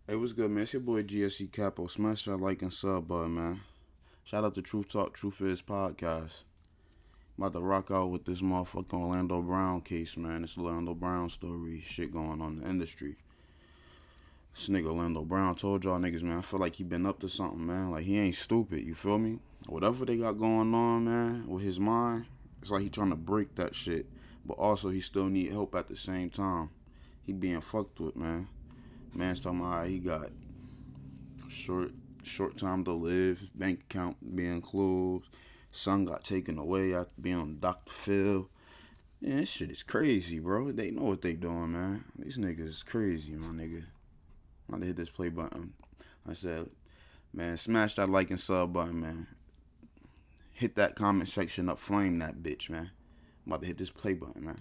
Hey, what's good, man? It's your boy GseCapone. Smash that like and sub button, man. Shout out to Truth Talk, Truth Is podcast. I'm about to rock out with this motherfucking Orlando Brown case, man. This Orlando Brown story, shit going on in the industry. This nigga Orlando Brown told y'all niggas, man, I feel like he been up to something, man. Like, he ain't stupid, you feel me? Whatever they got going on, man, with his mind, it's like he trying to break that shit. But also, he still need help at the same time. He being fucked with, man. Man's talking about how he got short time to live, his bank account being closed, son got taken away after being on Dr. Phil. Yeah, this shit is crazy, bro. They know what they doing, man. These niggas is crazy, my nigga. I'm about to hit this play button. I said, man, smash that like and sub button, man. Hit that comment section up, flame that bitch, man. I'm about to hit this play button, man.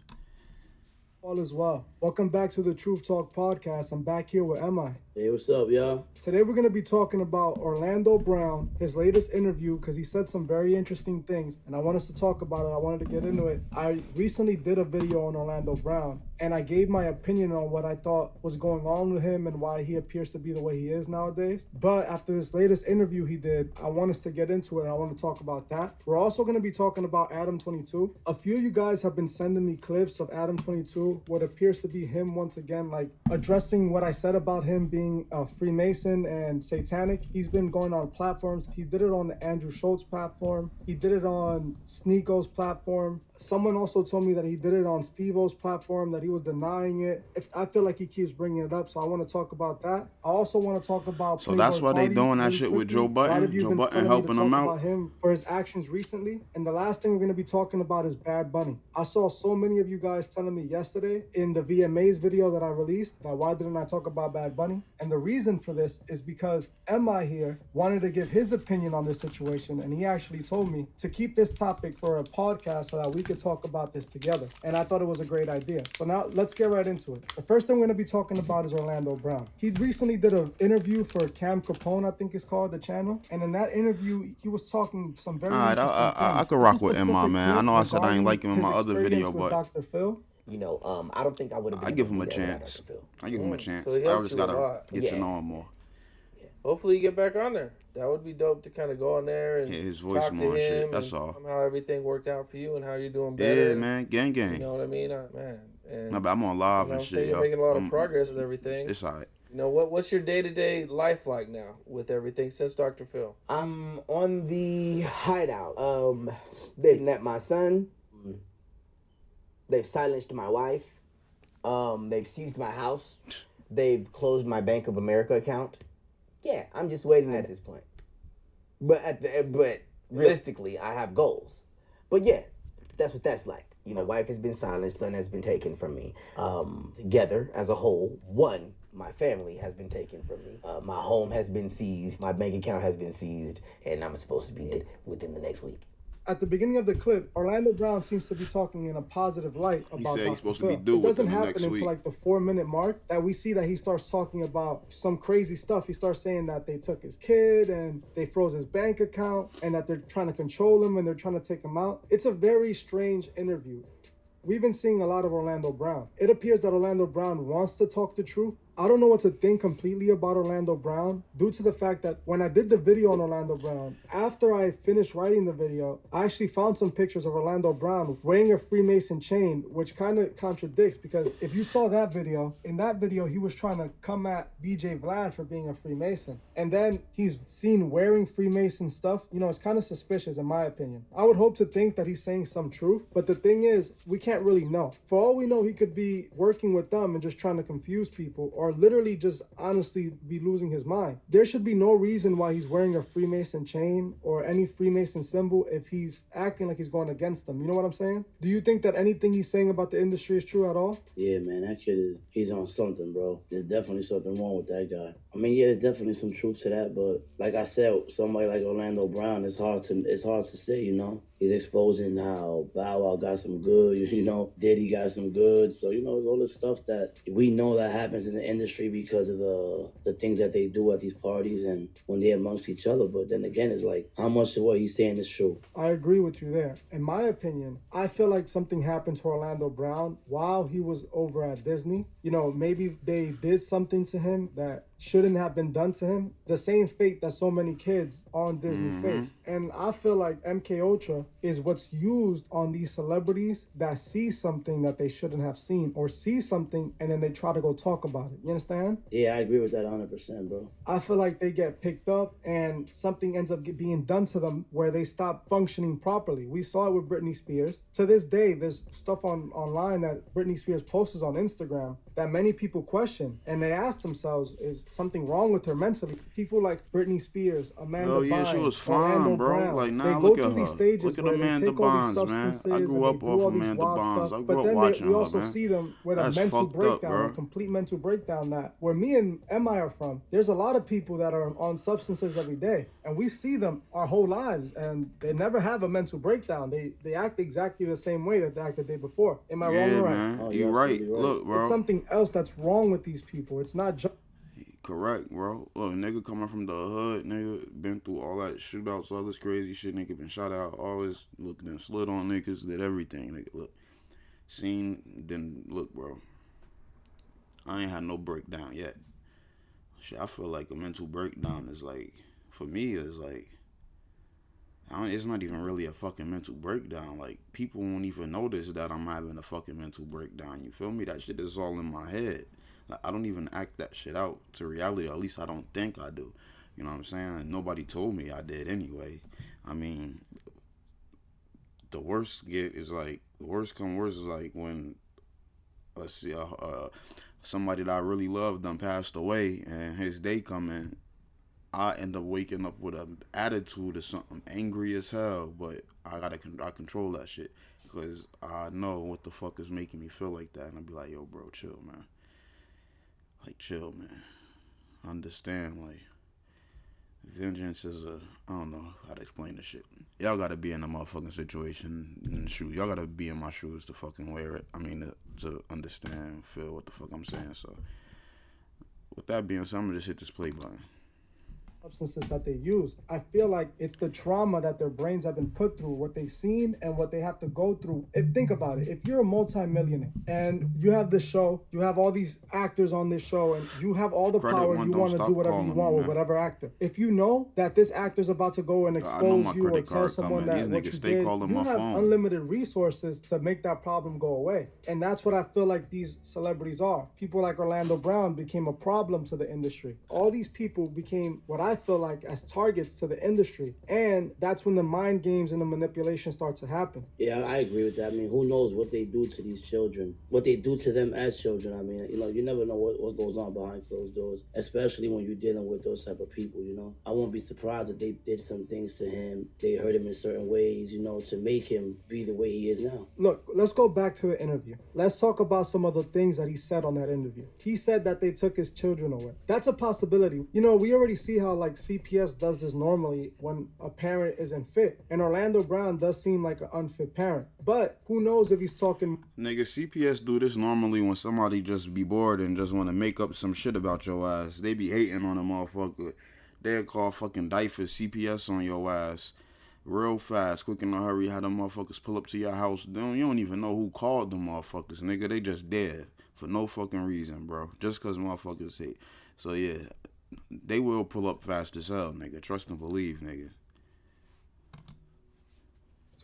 All is well. Welcome back to the Truth Talk podcast. I'm back here with MI. Hey, what's up, y'all? Today we're going to be talking about Orlando Brown, his latest interview, because he said some very interesting things, and I want us to talk about it. I wanted to get into it. I recently did a video on Orlando Brown, and I gave my opinion on what I thought was going on with him and why he appears to be the way he is nowadays. But after this latest interview he did, I want us to get into it, and I want to talk about that. We're also going to be talking about Adam 22. A few of you guys have been sending me clips of Adam 22, what appears to be him once again, like addressing what I said about him being a Freemason and satanic. He's been going on platforms. He did it on the Andrew Schultz platform. He did it on Sneako's platform. Someone also told me that he did it on Steve-O's platform, that he was denying it. I feel like he keeps bringing it up, so I want to talk about that. I also want to talk about... So that's why they doing that shit with Joe Budden? Joe Budden helping him out? About him for his actions recently. And the last thing we're going to be talking about is Bad Bunny. I saw so many of you guys telling me yesterday in the VMAs video that I released that why didn't I talk about Bad Bunny? And the reason for this is because MI here wanted to give his opinion on this situation, and he actually told me to keep this topic for a podcast so that we could talk about this together. And I thought it was a great idea. So now let's get right into it. The first thing we're going to be talking about is Orlando Brown. He recently did an interview for GseCapone, I think it's called, the channel. And in that interview, he was talking some very interesting things. I could rock with MI, man. I know I said I ain't like him in my other video, but Dr. Phil. You know, I don't think I would have been. I give him a chance. I give him a chance. So he I helps just you a gotta lot. get to know him more. Hopefully you get back on there. That would be dope to kind of go on there and Hear his voice talk more to and him shit. That's and all. how everything worked out for you and how you're doing better. Yeah, man. Gang, gang. You know what I mean? Man. And, No, but I'm on live you know, and so shit, you're yo. making a lot of progress with everything. It's alright. You know, what's your day-to-day life like now with everything since Dr. Phil? I'm on the hideout. They've met my son. They've silenced my wife. They've seized my house. They've closed my Bank of America account. Yeah, I'm just waiting at this point. But realistically, I have goals. But yeah, that's what that's like. You know, wife has been silenced, son has been taken from me. Together as a whole, my family has been taken from me. My home has been seized. My bank account has been seized, and I'm supposed to be dead within the next week. At the beginning of the clip, Orlando Brown seems to be talking in a positive light about said he's Dr. supposed to Phil. be due It doesn't within the happen next until week. like the 4-minute mark that we see that he starts talking about some crazy stuff. He starts saying that they took his kid and they froze his bank account and that they're trying to control him and they're trying to take him out. It's a very strange interview. We've been seeing a lot of Orlando Brown. It appears that Orlando Brown wants to talk the truth. I don't know what to think completely about Orlando Brown due to the fact that when I did the video on Orlando Brown, after I finished writing the video, I actually found some pictures of Orlando Brown wearing a Freemason chain, which kind of contradicts because if you saw that video, in that video, he was trying to come at DJ Vlad for being a Freemason. And then he's seen wearing Freemason stuff. You know, it's kind of suspicious in my opinion. I would hope to think that he's saying some truth, but the thing is, we can't really know. For all we know, he could be working with them and just trying to confuse people or literally just honestly be losing his mind. There should be no reason why he's wearing a Freemason chain or any Freemason symbol if he's acting like he's going against them. You know what I'm saying? Do you think that anything he's saying about the industry is true at all? Yeah, man, that kid he's on something, bro. There's definitely something wrong with that guy. I mean, yeah, there's definitely some truth to that, but like I said, somebody like Orlando Brown, it's hard to say, you know. He's exposing how Bow Wow got some good, you know, Diddy got some good. So, you know, all the stuff that we know that happens in the industry because of the things that they do at these parties and when they're amongst each other. But then again, it's like, how much of what he's saying is true? I agree with you there. In my opinion, I feel like something happened to Orlando Brown while he was over at Disney. You know, maybe they did something to him that shouldn't have been done to him. The same fate that so many kids on Disney face. And I feel like MK Ultra is what's used on these celebrities that see something that they shouldn't have seen, or see something and then they try to go talk about it. You understand? Yeah, I agree with that 100%, bro. I feel like they get picked up and something ends up being done to them where they stop functioning properly. We saw it with Britney Spears. To this day, there's stuff online that Britney Spears posts on Instagram that many people question, and they ask themselves, is something wrong with her mentally? People like Britney Spears, Amanda Oh yeah, Bynes, she was fine, Orlando bro. Brown, Like they now, go look through at these her. stages Look at where they Amanda take all these Bynes, man. substances I and grew they up do off all these Amanda wild Bynes. stuff. I grew But up then watching we her, also man. see them with That's a mental fucked up, breakdown, bro. a complete mental breakdown. That where me and MI are from, there's a lot of people that are on substances every day, and we see them our whole lives, and they never have a mental breakdown. They act exactly the same way that they acted the day before. Am I wrong Yeah, or right? man. Oh, You you're right. absolutely right. Look, It's bro. something else that's wrong with these people. It's not just Correct, bro. Look, nigga coming from the hood, nigga been through all that shootouts, all this crazy shit, nigga been shot out, all this, look, then slid on niggas, did everything, nigga. Look, seen, then look, bro. I ain't had no breakdown yet. Shit, I feel like a mental breakdown is like, for me, is like, it's not even really a fucking mental breakdown. Like, people won't even notice that I'm having a fucking mental breakdown. You feel me? That shit is all in my head. Like, I don't even act that shit out to reality. Or at least I don't think I do. You know what I'm saying? Nobody told me I did anyway. I mean, the worst come worse is like when, let's see, somebody that I really loved done passed away and his day coming. I end up waking up with an attitude or something, angry as hell, but I control that shit because I know what the fuck is making me feel like that, and I be like, yo, bro, chill, man. Like, chill, man. Understand, like, vengeance is I don't know how to explain this shit. Y'all gotta be in a motherfucking situation in the shoes. Y'all gotta be in my shoes to fucking wear it. I mean, to understand, feel what the fuck I'm saying. So, with that being said, I'm gonna just hit this play button. substances that they used. I feel like it's the trauma that their brains have been put through, what they've seen and what they have to go through. Think about it. If you're a multi-millionaire and you have this show, you have all these actors on this show, and you have all the Credit power, one you don't want to stop do whatever you calling want me, with man. whatever actor. If you know that this actor's about to go and I know expose my you or credit tell card someone coming. that These what niggas you stay did, calling you my have phone. unlimited resources to make that problem go away. And that's what I feel like these celebrities are. People like Orlando Brown became a problem to the industry. All these people became what I feel like as targets to the industry. And that's when the mind games and the manipulation start to happen. Yeah, I agree with that. I mean, who knows what they do to these children, what they do to them as children. I mean, you never know what goes on behind closed doors, especially when you're dealing with those type of people, I won't be surprised if they did some things to him. They hurt him in certain ways, to make him be the way he is now. Look, let's go back to the interview. Let's talk about some of the things that he said on that interview. He said that they took his children away. That's a possibility. We already see how like CPS does this normally when a parent isn't fit. And Orlando Brown does seem like an unfit parent. But who knows if he's talking... Nigga, CPS do this normally when somebody just be bored and just want to make up some shit about your ass. They be hating on a motherfucker. They'll call fucking diapers CPS on your ass real fast, quick in a hurry, how them motherfuckers pull up to your house. You don't even know who called them motherfuckers, nigga. They just dead for no fucking reason, bro. Just because motherfuckers hate. So, yeah, they will pull up fast as hell, nigga. Trust and believe, nigga.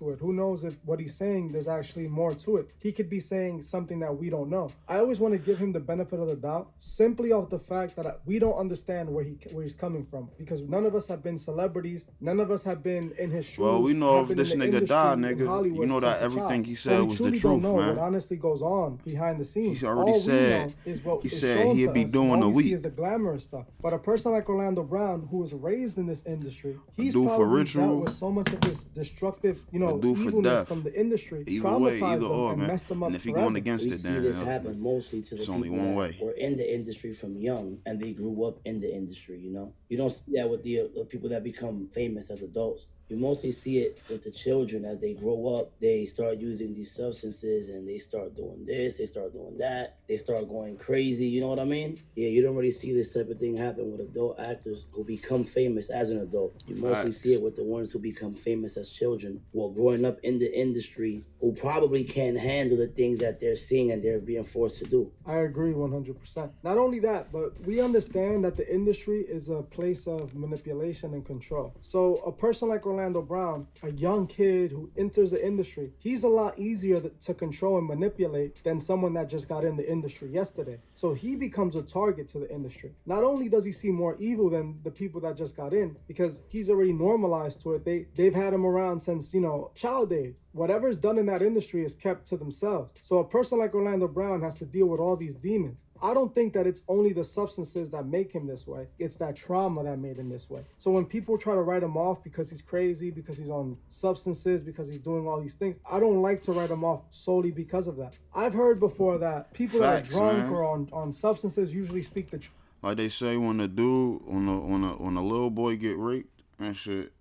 it. Who knows if what he's saying, there's actually more to it. He could be saying something that we don't know. I always want to give him the benefit of the doubt, simply off the fact that we don't understand where he's coming from, because none of us have been celebrities. None of us have been in his shoes. Well, we know have if been this in the nigga industry died, in nigga, Hollywood you know since that a everything child. he So said we was the truly truth, don't know man. what honestly goes on behind the scenes. He already All said, we know is what he is said shown he'd to be us. doing All a we see week. is the glamorous stuff. But a person like Orlando Brown, who was raised in this industry, he's dude for probably ritual, dealt with so much of this destructive, dude for evilness death. from the industry, Either way, traumatized either them or, and man. messed them up And if he forever. going against We it, see then this happen mostly to the it's people only one that way. were in the industry from young and they grew up in the industry. You don't see that with the people that become famous as adults. You mostly see it with the children as they grow up. They start using these substances and they start doing this, they start doing that, they start going crazy. You know what I mean? Yeah, you don't really see this type of thing happen with adult actors who become famous as an adult. You mostly see it with the ones who become famous as children, while growing up in the industry, who probably can't handle the things that they're seeing and they're being forced to do. I agree 100%. Not only that, but we understand that the industry is a place of manipulation and control. So a person like Orlando Brown, a young kid who enters the industry, he's a lot easier to control and manipulate than someone that just got in the industry yesterday. So he becomes a target to the industry. Not only does he see more evil than the people that just got in, because he's already normalized to it. They've had him around since, child age. Whatever's done in that industry is kept to themselves. So a person like Orlando Brown has to deal with all these demons. I don't think that it's only the substances that make him this way. It's that trauma that made him this way. So when people try to write him off because he's crazy, because he's on substances, because he's doing all these things, I don't like to write him off solely because of that. I've heard before that people Facts, that are drunk man. or on substances usually speak the truth. Like they say, when a little boy get raped and shit,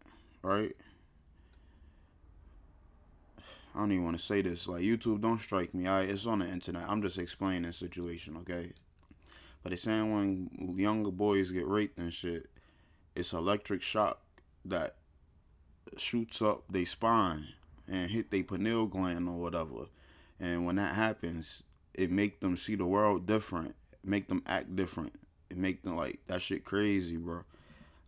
right? I don't even want to say this. Like, YouTube, don't strike me. It's on the internet. I'm just explaining the situation, okay? But they're saying when younger boys get raped and shit, it's electric shock that shoots up their spine and hit their pineal gland or whatever. And when that happens, it make them see the world different. Make them act different. It make them like, that shit crazy, bro.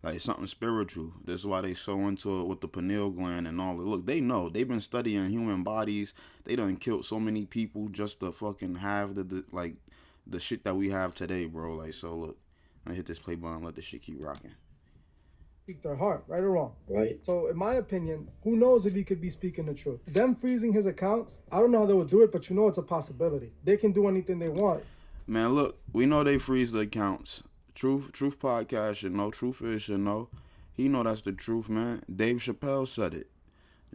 Like, something spiritual. That's why they so into it with the pineal gland and all that. Look, they know. They've been studying human bodies. They done killed so many people just to fucking have the shit that we have today, bro. Like, so look, I hit this play button and let this shit keep rocking. Speak their heart, right or wrong. Right. So in my opinion, who knows if he could be speaking the truth. Them freezing his accounts, I don't know how they would do it, but it's a possibility. They can do anything they want. Man, look, we know they freeze the accounts. Truth podcast should know. Truth is should know. He know that's the truth, man. Dave Chappelle said it.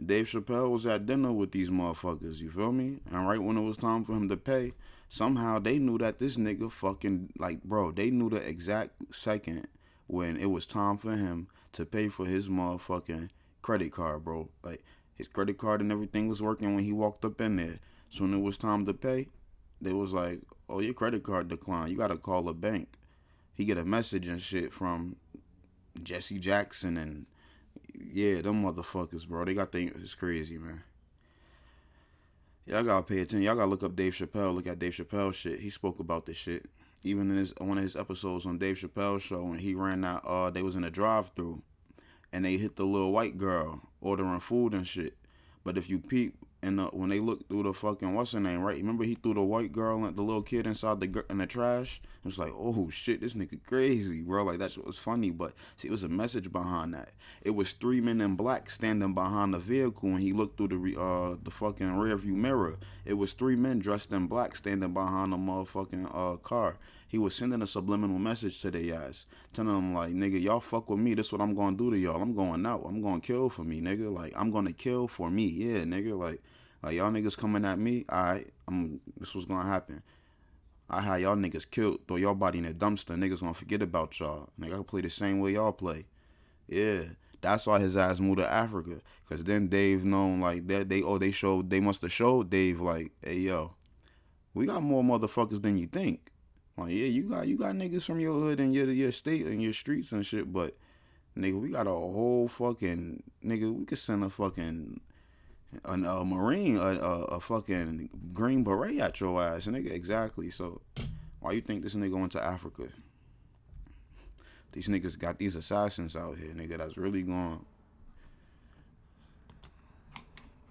Dave Chappelle was at dinner with these motherfuckers, you feel me? And right when it was time for him to pay, somehow they knew that this nigga fucking, like, bro, they knew the exact second when it was time for him to pay for his motherfucking credit card, bro. Like, his credit card and everything was working when he walked up in there. So when it was time to pay, they was like, oh, your credit card declined. You gotta call the bank. He get a message and shit from Jesse Jackson and yeah, them motherfuckers, bro. They got things. It's crazy, man. Y'all gotta pay attention. Y'all gotta look up Dave Chappelle. Look at Dave Chappelle shit. He spoke about this shit. Even in one of his episodes on Dave Chappelle's show, when he ran out, they was in a drive-through, and they hit the little white girl ordering food and shit. But if you peep, and when they looked through the fucking what's her name, right? Remember he threw the white girl and the little kid inside in the trash. It was like, oh shit, this nigga crazy, bro. Like that shit was funny, but see, it was a message behind that. It was 3 men in black standing behind the vehicle when he looked through the fucking rear view mirror. It was 3 men dressed in black standing behind the motherfucking car. He was sending a subliminal message to their ass, telling them like, nigga, y'all fuck with me. This what I'm gonna do to y'all. I'm going out. I'm gonna kill for me, nigga. Like I'm gonna kill for me. Yeah, nigga. Like y'all niggas coming at me. Alright, this was gonna happen. I had y'all niggas killed. Throw y'all body in a dumpster. Niggas gonna forget about y'all. Nigga, I can play the same way y'all play. Yeah. That's why his ass moved to Africa. Cause then Dave known like that they must have showed Dave like, hey yo, we got more motherfuckers than you think. Like, yeah, you got niggas from your hood and your state and your streets and shit, but nigga, we got a whole fucking nigga. We could send a fucking a marine, a fucking green beret at your ass, nigga. Exactly. So, why you think this nigga went to Africa? These niggas got these assassins out here, nigga. That's really going.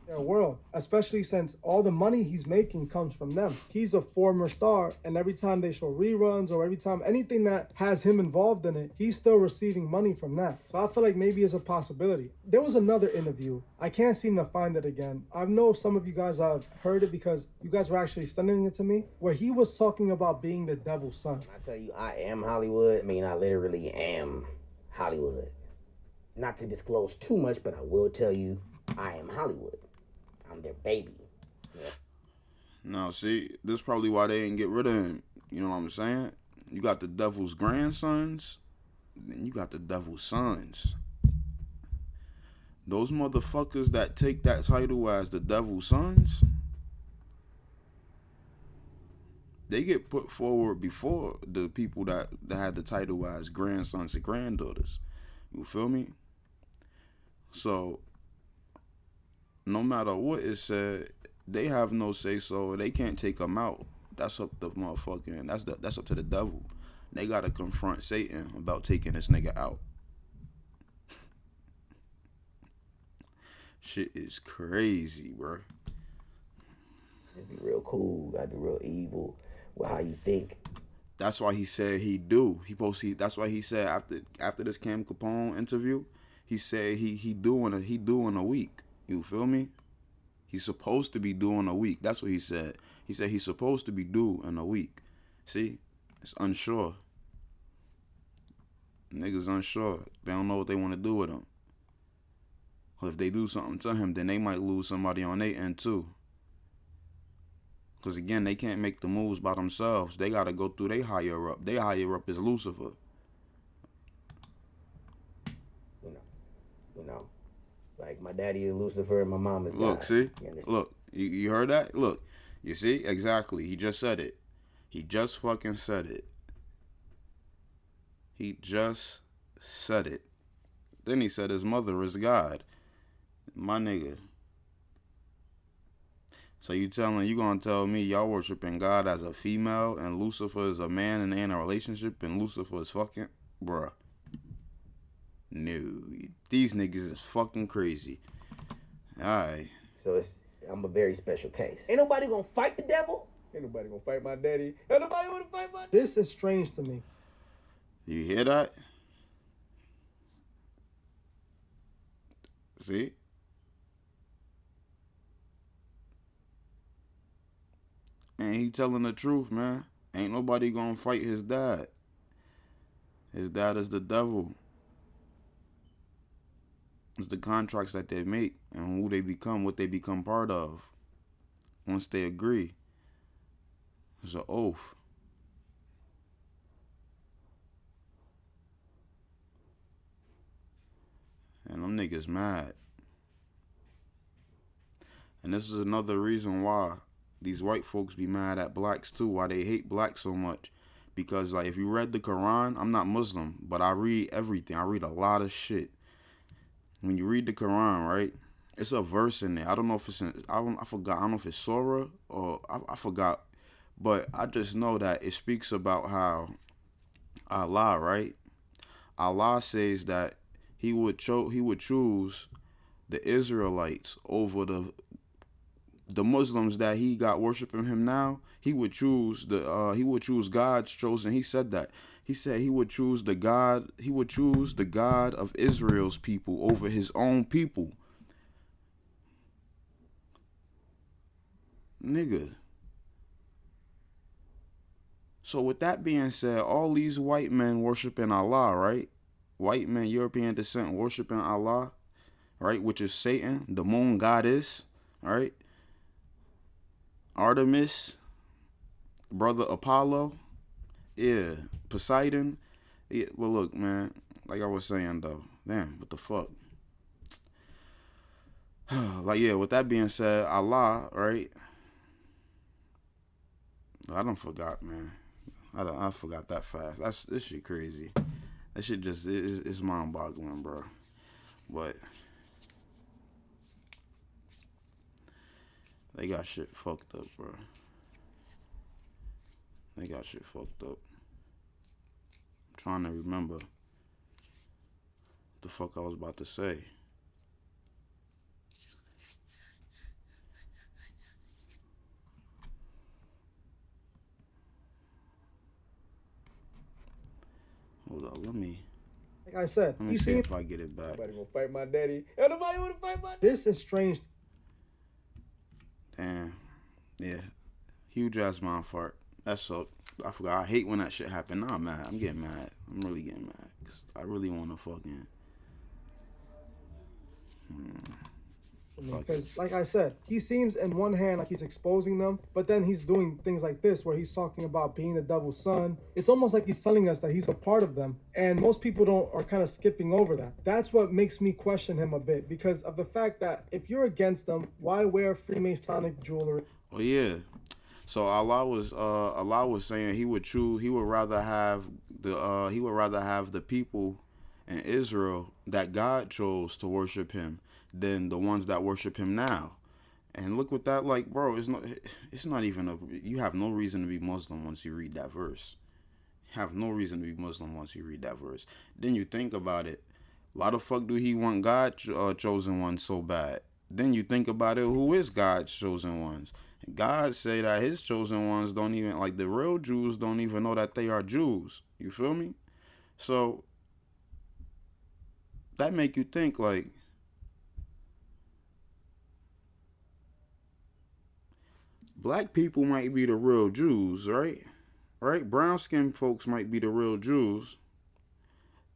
Their world, especially since all the money he's making comes from them. He's a former star, and every time they show reruns or every time anything that has him involved in it, he's still receiving money from that. So I feel like maybe it's a possibility. There was another interview. I can't seem to find it again. I know some of you guys have heard it because you guys were actually sending it to me, where he was talking about being the devil's son. I tell you, I am Hollywood. I mean, I literally am Hollywood. Not to disclose too much, but I will tell you, I am Hollywood. I'm their baby. Yeah. No, see, this is probably why they didn't get rid of him. You know what I'm saying? You got the devil's grandsons, then you got the devil's sons. those motherfuckers that take that title as the devil's sons, they get put forward before the people that had the title as grandsons and granddaughters. You feel me? So, no matter what is said, they have no say so. They can't take them out. That's up to motherfucking. That's up to the devil. They gotta confront Satan about taking this nigga out. Shit is crazy, bro. Just be real cool. Gotta be real evil with how you think. That's why he said he do. That's why he said after this Cam Capone interview, he said he doing a week. You feel me? He's supposed to be doing a week. That's what he said. He said he's supposed to be due in a week. See? It's unsure. Niggas unsure. They don't know what they want to do with him. Or if they do something to him, then they might lose somebody on their end too. Because again, they can't make the moves by themselves. They got to go through their higher up. Their higher up is Lucifer. You know. Like, my daddy is Lucifer and my mom is God. Look, see? Look, you heard that? Look, you see? Exactly. He just said it. He just fucking said it. He just said it. Then he said his mother is God. My nigga. So you gonna tell me y'all worshiping God as a female and Lucifer is a man and they in a relationship and Lucifer is fucking? Bruh. No. These niggas is fucking crazy. Alright. So I'm a very special case. Ain't nobody gonna fight the devil. Ain't nobody gonna fight my daddy. Ain't nobody wanna fight my daddy. This is strange to me. You hear that? See? And he telling the truth, man. Ain't nobody gonna fight his dad. His dad is the devil. It's the contracts that they make and who they become, what they become part of. Once they agree. It's an oath. And them niggas mad. And this is another reason why these white folks be mad at blacks too, why they hate blacks so much. Because like if you read the Quran, I'm not Muslim, but I read everything. I read a lot of shit. When you read the Quran, right, it's a verse in there. I don't know if it's I forgot. I don't know if it's Surah or I forgot. But I just know that it speaks about how Allah, right? Allah says that he would choose the Israelites over the Muslims that he got worshiping him now. He would choose God's chosen. He said that. He said he would choose the God of Israel's people over his own people. Nigga. So with that being said, all these white men worshiping Allah, right? White men, European descent, worshiping Allah, right? Which is Satan, the moon goddess, right? Artemis, brother Apollo, yeah, Poseidon. Yeah, well, look, man, like I was saying, though, damn, what the fuck? Like, yeah, with that being said, Allah, right? I done forgot, man. I forgot that fast. This shit crazy. That shit just, it's mind-boggling, bro. But they got shit fucked up, bro. They got shit fucked up. I'm trying to remember what the fuck I was about to say. Hold on, let me Like I said, see if I get it back. Nobody gonna fight my daddy. Ain't nobody wanna fight my daddy. This is strange. Damn. Yeah. Huge ass mind fart. That's so. I forgot. I hate when that shit happen. Nah, I'm mad. I'm getting mad. I'm really getting mad. Cause I really want to fucking. Because, like I said, he seems in one hand like he's exposing them, but then he's doing things like this where he's talking about being the devil's son. It's almost like he's telling us that he's a part of them, and most people don't are kind of skipping over that. That's what makes me question him a bit, because of the fact that if you're against them, why wear Freemasonic jewelry? Oh yeah. So Allah was saying he would rather have the people in Israel that God chose to worship him than the ones that worship him now. And look what that like, bro. It's not even a. You have no reason to be Muslim once you read that verse. You have no reason to be Muslim once you read that verse. Then you think about it. Why the fuck do he want God chosen ones so bad? Then you think about it. Who is God's chosen ones? God say that his chosen ones don't even like the real Jews don't even know that they are Jews. You feel me? So that make you think like black people might be the real Jews, right? Right? Brown skinned folks might be the real Jews.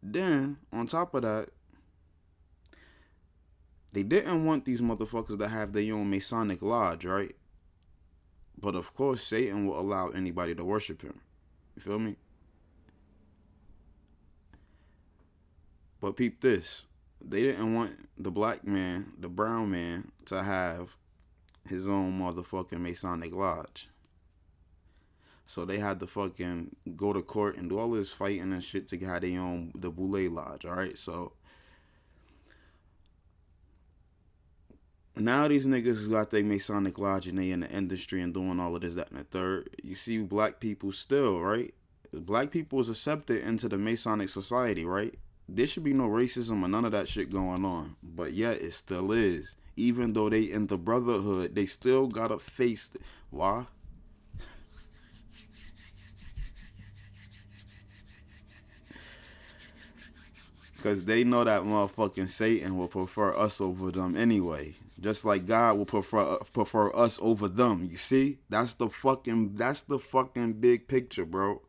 Then, on top of that, they didn't want these motherfuckers to have their own Masonic lodge, right? But of course, Satan will allow anybody to worship him. You feel me? But peep this. They didn't want the black man, the brown man, to have his own motherfucking Masonic lodge. So they had to fucking go to court and do all this fighting and shit to have their own, the Boule Lodge, alright? So now these niggas got their Masonic lodge and they in the industry and doing all of this, that, and the third. You see black people still, right? Black people is accepted into the Masonic society, right? There should be no racism or none of that shit going on. But yet it still is. Even though they in the brotherhood, they still gotta face it. Why? Because they know that motherfucking Satan will prefer us over them anyway. Just like God will prefer us over them. You see? That's the fucking big picture, bro.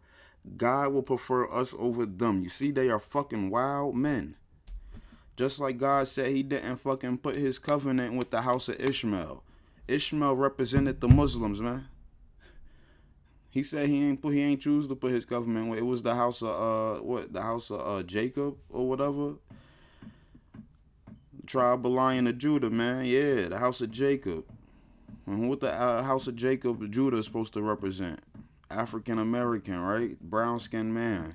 God will prefer us over them. You see, they are fucking wild men. Just like God said he didn't fucking put his covenant with the house of Ishmael. Ishmael represented the Muslims, man. He said he ain't choose to put his covenant with. It was the house of the house of Jacob or whatever. Tribe of Lion of Judah, man. Yeah, the house of Jacob. And what the house of Jacob, Judah is supposed to represent? African American, right? Brown skinned man.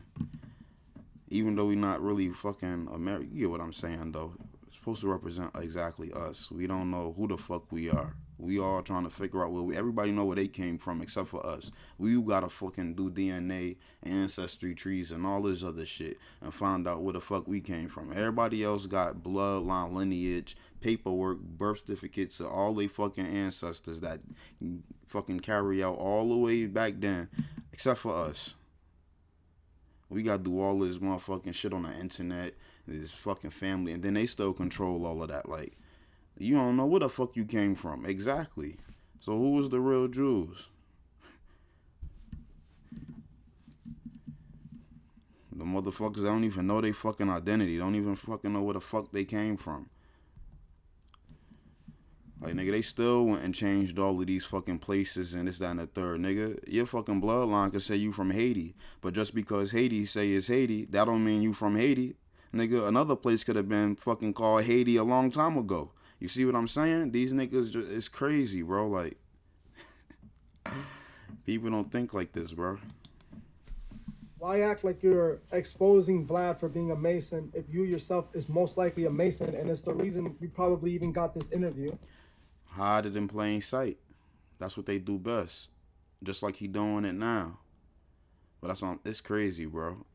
Even though we not really fucking American, you get what I'm saying though. It's supposed to represent exactly us. We don't know who the fuck we are. We all trying to figure out everybody know where they came from except for us. We gotta fucking do DNA, ancestry trees, and all this other shit and find out where the fuck we came from. Everybody else got bloodline, lineage, paperwork, birth certificates of all they fucking ancestors that fucking carry out all the way back then, except for us. We gotta do all this motherfucking shit on the internet, this fucking family, and then they still control all of that. Like, you don't know where the fuck you came from. Exactly. So who was the real Jews? The motherfuckers don't even know their fucking identity. Don't even fucking know where the fuck they came from. Like, nigga, they still went and changed all of these fucking places and this, that, and the third. Nigga, your fucking bloodline could say you from Haiti. But just because Haiti say it's Haiti, that don't mean you from Haiti. Nigga, another place could have been fucking called Haiti a long time ago. You see what I'm saying? These niggas, it's crazy, bro. Like, people don't think like this, bro. Why act like you're exposing Vlad for being a Mason if you yourself is most likely a Mason, and it's the reason we probably even got this interview? Hide it in plain sight. That's what they do best. Just like he doing it now. But it's crazy, bro.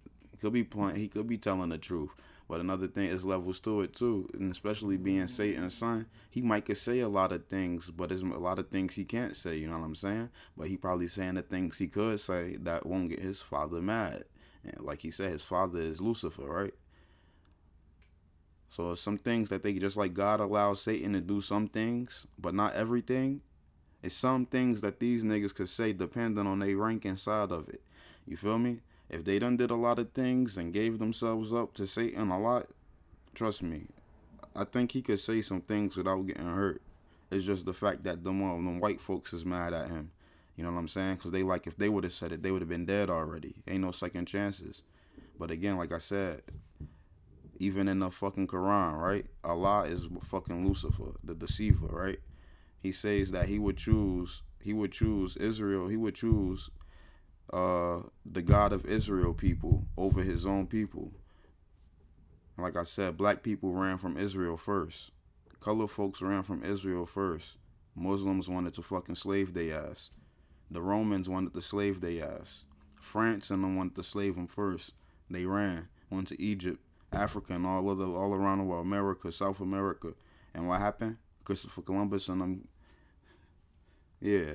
He could be telling the truth. But another thing is levels to it too, and especially being Satan's son, he might could say a lot of things, but there's a lot of things he can't say. You know what I'm saying? But he probably saying the things he could say that won't get his father mad. And like he said, his father is Lucifer, right? So some things that they just like God allows Satan to do some things, but not everything. It's some things that these niggas could say depending on their rank inside of it. You feel me? If they done did a lot of things and gave themselves up to Satan a lot, trust me, I think he could say some things without getting hurt. It's just the fact that them white folks is mad at him. You know what I'm saying? Because they like, if they would have said it, they would have been dead already. Ain't no second chances. But again, like I said, even in the fucking Quran, right? Allah is fucking Lucifer, the deceiver, right? He says that he would choose Israel, he would choose the God of Israel people over his own people. Like I said, black people ran from Israel first. Color folks ran from Israel first. Muslims wanted to fucking slave their ass. The Romans wanted to slave their ass. France and them wanted to slave them first. They ran, went to Egypt, Africa, and all around the world, America, South America. And what happened? Christopher Columbus and them, yeah.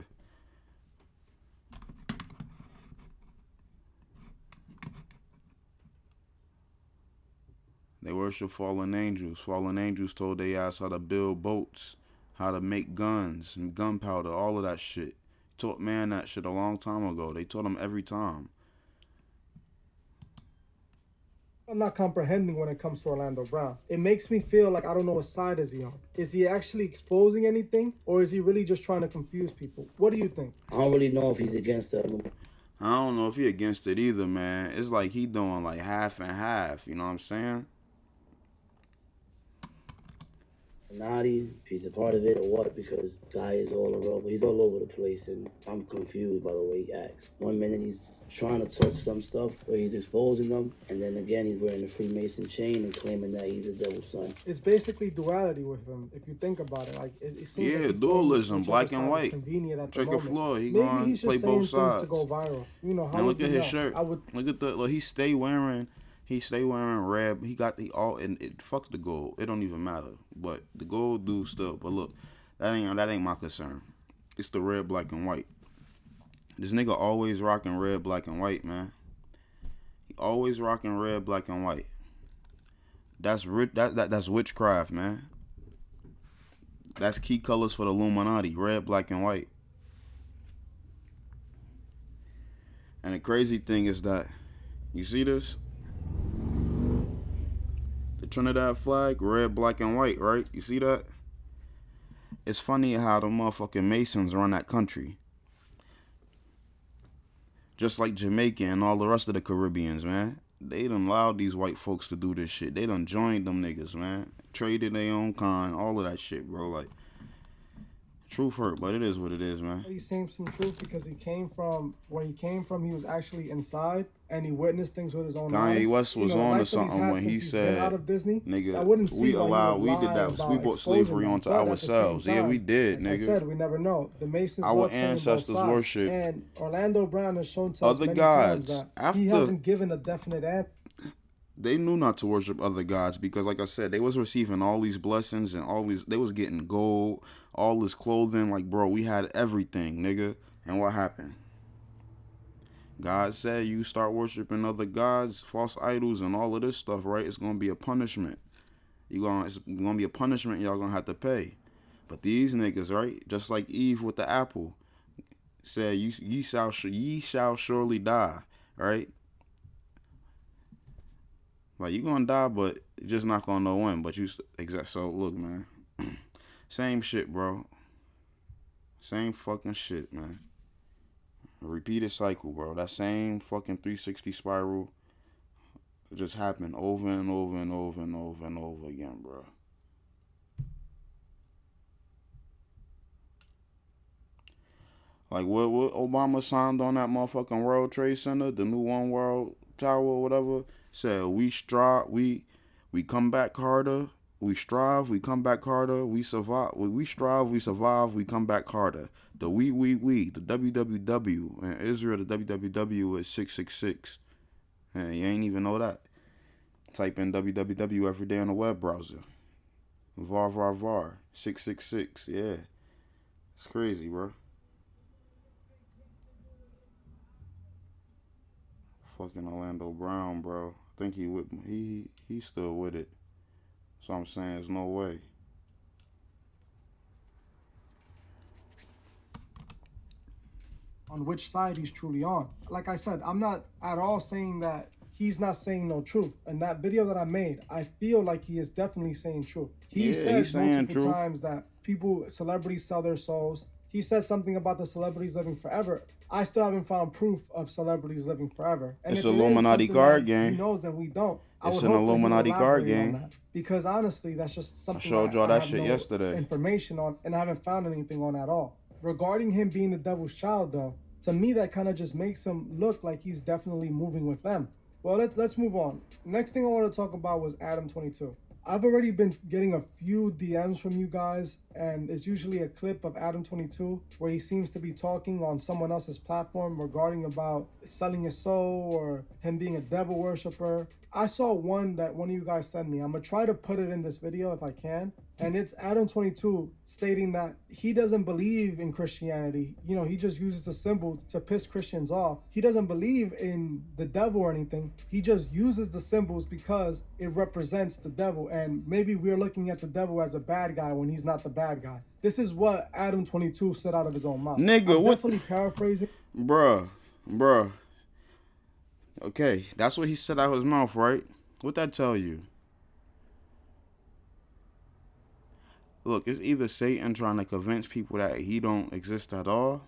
They worship fallen angels. Fallen angels told they ass how to build boats, how to make guns and gunpowder, all of that shit. Taught man that shit a long time ago. They taught them every time. I'm not comprehending when it comes to Orlando Brown. It makes me feel like I don't know what side is he on. Is he actually exposing anything, or is he really just trying to confuse people? What do you think? I don't really know if he's against that. I don't know if he against it either, man. It's like he doing like half and half. You know what I'm saying? Naughty, he's a part of it or what, because guy is he's all over the place, and I'm confused by the way he acts. One minute he's trying to talk some stuff where he's exposing them, and then again he's wearing a Freemason chain and claiming that he's a devil's son. It's basically duality with him, if you think about it. Like it seems Yeah, like dualism, black and white. Convenient at the Check a moment. floor. He Maybe gonna he's play just saying both things sides. to go viral. You know how? And look at his shirt. I would. Look at the look. He stay wearing red. He got the all and it. Fuck the gold. It don't even matter. But the gold do still. But look, that ain't my concern. It's the red, black, and white. This nigga always rocking red, black, and white, man. He always rocking red, black, and white. That's that's witchcraft, man. That's key colors for the Illuminati: red, black, and white. And the crazy thing is that, you see this? The Trinidad flag, red, black, and white, right? You see that? It's funny how the motherfucking Masons run that country. Just like Jamaica and all the rest of the Caribbeans, man. They done allowed these white folks to do this shit. They done joined them niggas, man. Traded their own kind, all of that shit, bro. Like, truth hurt, but it is what it is, man. He's saying some truth because where he came from, he was actually inside and he witnessed things with his own eyes. Kanye West was on to something when he said, out of Disney, nigga, I wouldn't see we did that. We brought slavery onto ourselves. Yeah, we did, like nigga. I said, we never know. The Masons, our ancestors worship. And Orlando Brown has shown to us other many gods. times that he hasn't given a definite answer. They knew not to worship other gods because, like I said, they was receiving all these blessings and all these. They was getting gold, all this clothing. Like, bro, we had everything, nigga. And what happened? God said, you start worshiping other gods, false idols, and all of this stuff, right? It's gonna be a punishment. It's gonna be a punishment y'all gonna have to pay. But these niggas, right? Just like Eve with the apple, said, ye shall surely die, right? Like, you gonna die, but you're just not gonna know when. But so look, man. Same shit, bro. Same fucking shit, man. A repeated cycle, bro. That same fucking 360 spiral just happened over and over and over and over and over again, bro. Like, what Obama signed on that motherfucking World Trade Center, the new One World Tower or whatever, said we come back harder, we strive, we come back harder, we survive, we strive, we survive, we come back harder. The we, the WWW, and Israel, the WWW is 666. And you ain't even know that. Type in WWW every day on the web browser. VAR, 666, yeah. It's crazy, bro. Fucking Orlando Brown, bro. I think he's still with it. So I'm saying there's no way. On which side he's truly on. Like I said, I'm not at all saying that he's not saying no truth. And that video that I made, I feel like he is definitely saying truth. He Yeah, said he's saying multiple truth. times that celebrities sell their souls. He said something about the celebrities living forever. I still haven't found proof of celebrities living forever. And It's if an it is Illuminati something card that he game. knows that we don't, I It's would an hope that he'll Illuminati card elaborate on game. that. Because honestly, that's just I something showed y'all I that have shit no yesterday. information on, and I haven't found anything on at all. Regarding him being the devil's child, though, to me that kind of just makes him look like he's definitely moving with them. Well, let's move on. Next thing I want to talk about was Adam 22. I've already been getting a few DMs from you guys, and it's usually a clip of Adam 22 where he seems to be talking on someone else's platform regarding about selling his soul or him being a devil worshiper. I saw one that one of you guys sent me. I'm gonna try to put it in this video if I can. And it's Adam 22 stating that he doesn't believe in Christianity. You know, he just uses the symbol to piss Christians off. He doesn't believe in the devil or anything. He just uses the symbols because it represents the devil. And maybe we're looking at the devil as a bad guy when he's not the bad guy. This is what Adam 22 said out of his own mouth. Nigga, I'm what? definitely paraphrasing. Bruh. Okay, that's what he said out of his mouth, right? What that tell you? Look, it's either Satan trying to convince people that he don't exist at all,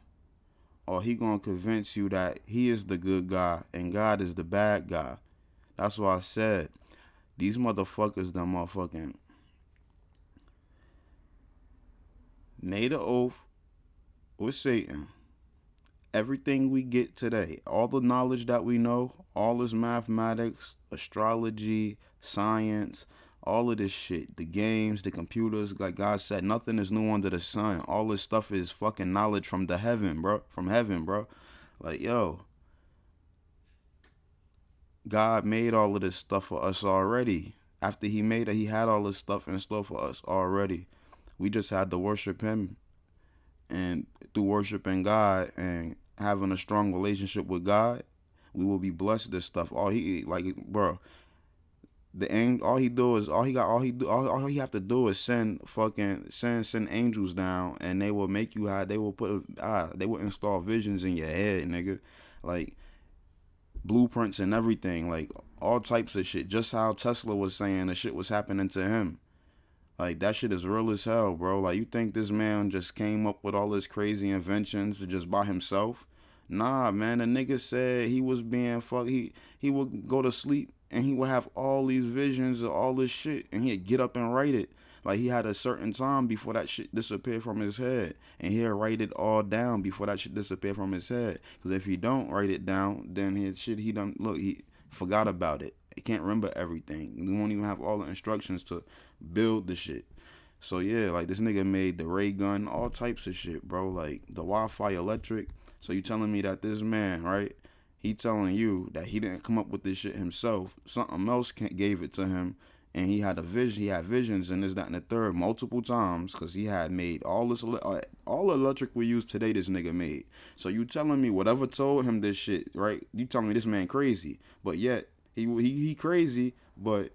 or he gonna convince you that he is the good guy and God is the bad guy. That's why I said these motherfuckers done motherfucking made an oath with Satan. Everything we get today, all the knowledge that we know, all this mathematics, astrology, science, all of this shit, the games, the computers, like God said, nothing is new under the sun. All this stuff is fucking knowledge from the heaven, bro. From heaven, bro. Like, yo, God made all of this stuff for us already. After he made it, he had all this stuff in store for us already. We just had to worship him. And through worshiping God and having a strong relationship with God, we will be blessed this stuff. All he have to do is send angels down, and they will make you high. They will they will install visions in your head, nigga, like blueprints and everything, like all types of shit. Just how Tesla was saying the shit was happening to him. Like, that shit is real as hell, bro. Like, you think this man just came up with all his crazy inventions just by himself? Nah, man. The nigga said he was being fucked. He would go to sleep and he would have all these visions of all this shit, and he'd get up and write it. Like, he had a certain time before that shit disappeared from his head, and he'll write it all down before that shit disappeared from his head. Because if he don't write it down, then he forgot about it. He can't remember everything. We won't even have all the instructions to build the shit. So yeah, like, this nigga made the ray gun, all types of shit, bro. Like the Wi-Fi electric. So you telling me that this man, right? He telling you that he didn't come up with this shit himself. Something else gave it to him, and he had a vision. He had visions and this, that, and the third multiple times, because he had made all this, all the electric we use today. This nigga made. So you telling me whatever told him this shit, right? You telling me this man crazy, but yet he crazy, but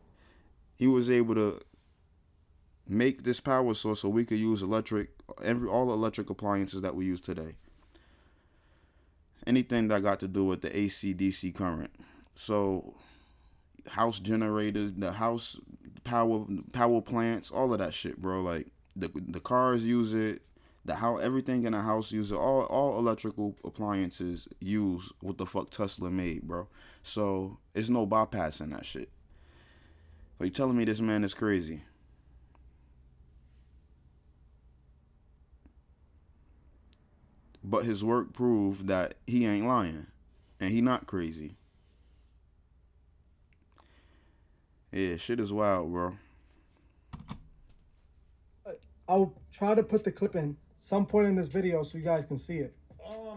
he was able to make this power source so we could use all the electric appliances that we use today. Anything that got to do with the AC DC current. So house generators, the house power plants, all of that shit, bro. Like the cars use it, everything in the house use it. All electrical appliances use what the fuck Tesla made, bro. So it's no bypassing that shit. So you telling me this man is crazy? But his work proved that he ain't lying, and he not crazy. Yeah, shit is wild, bro. I'll try to put the clip in some point in this video so you guys can see it.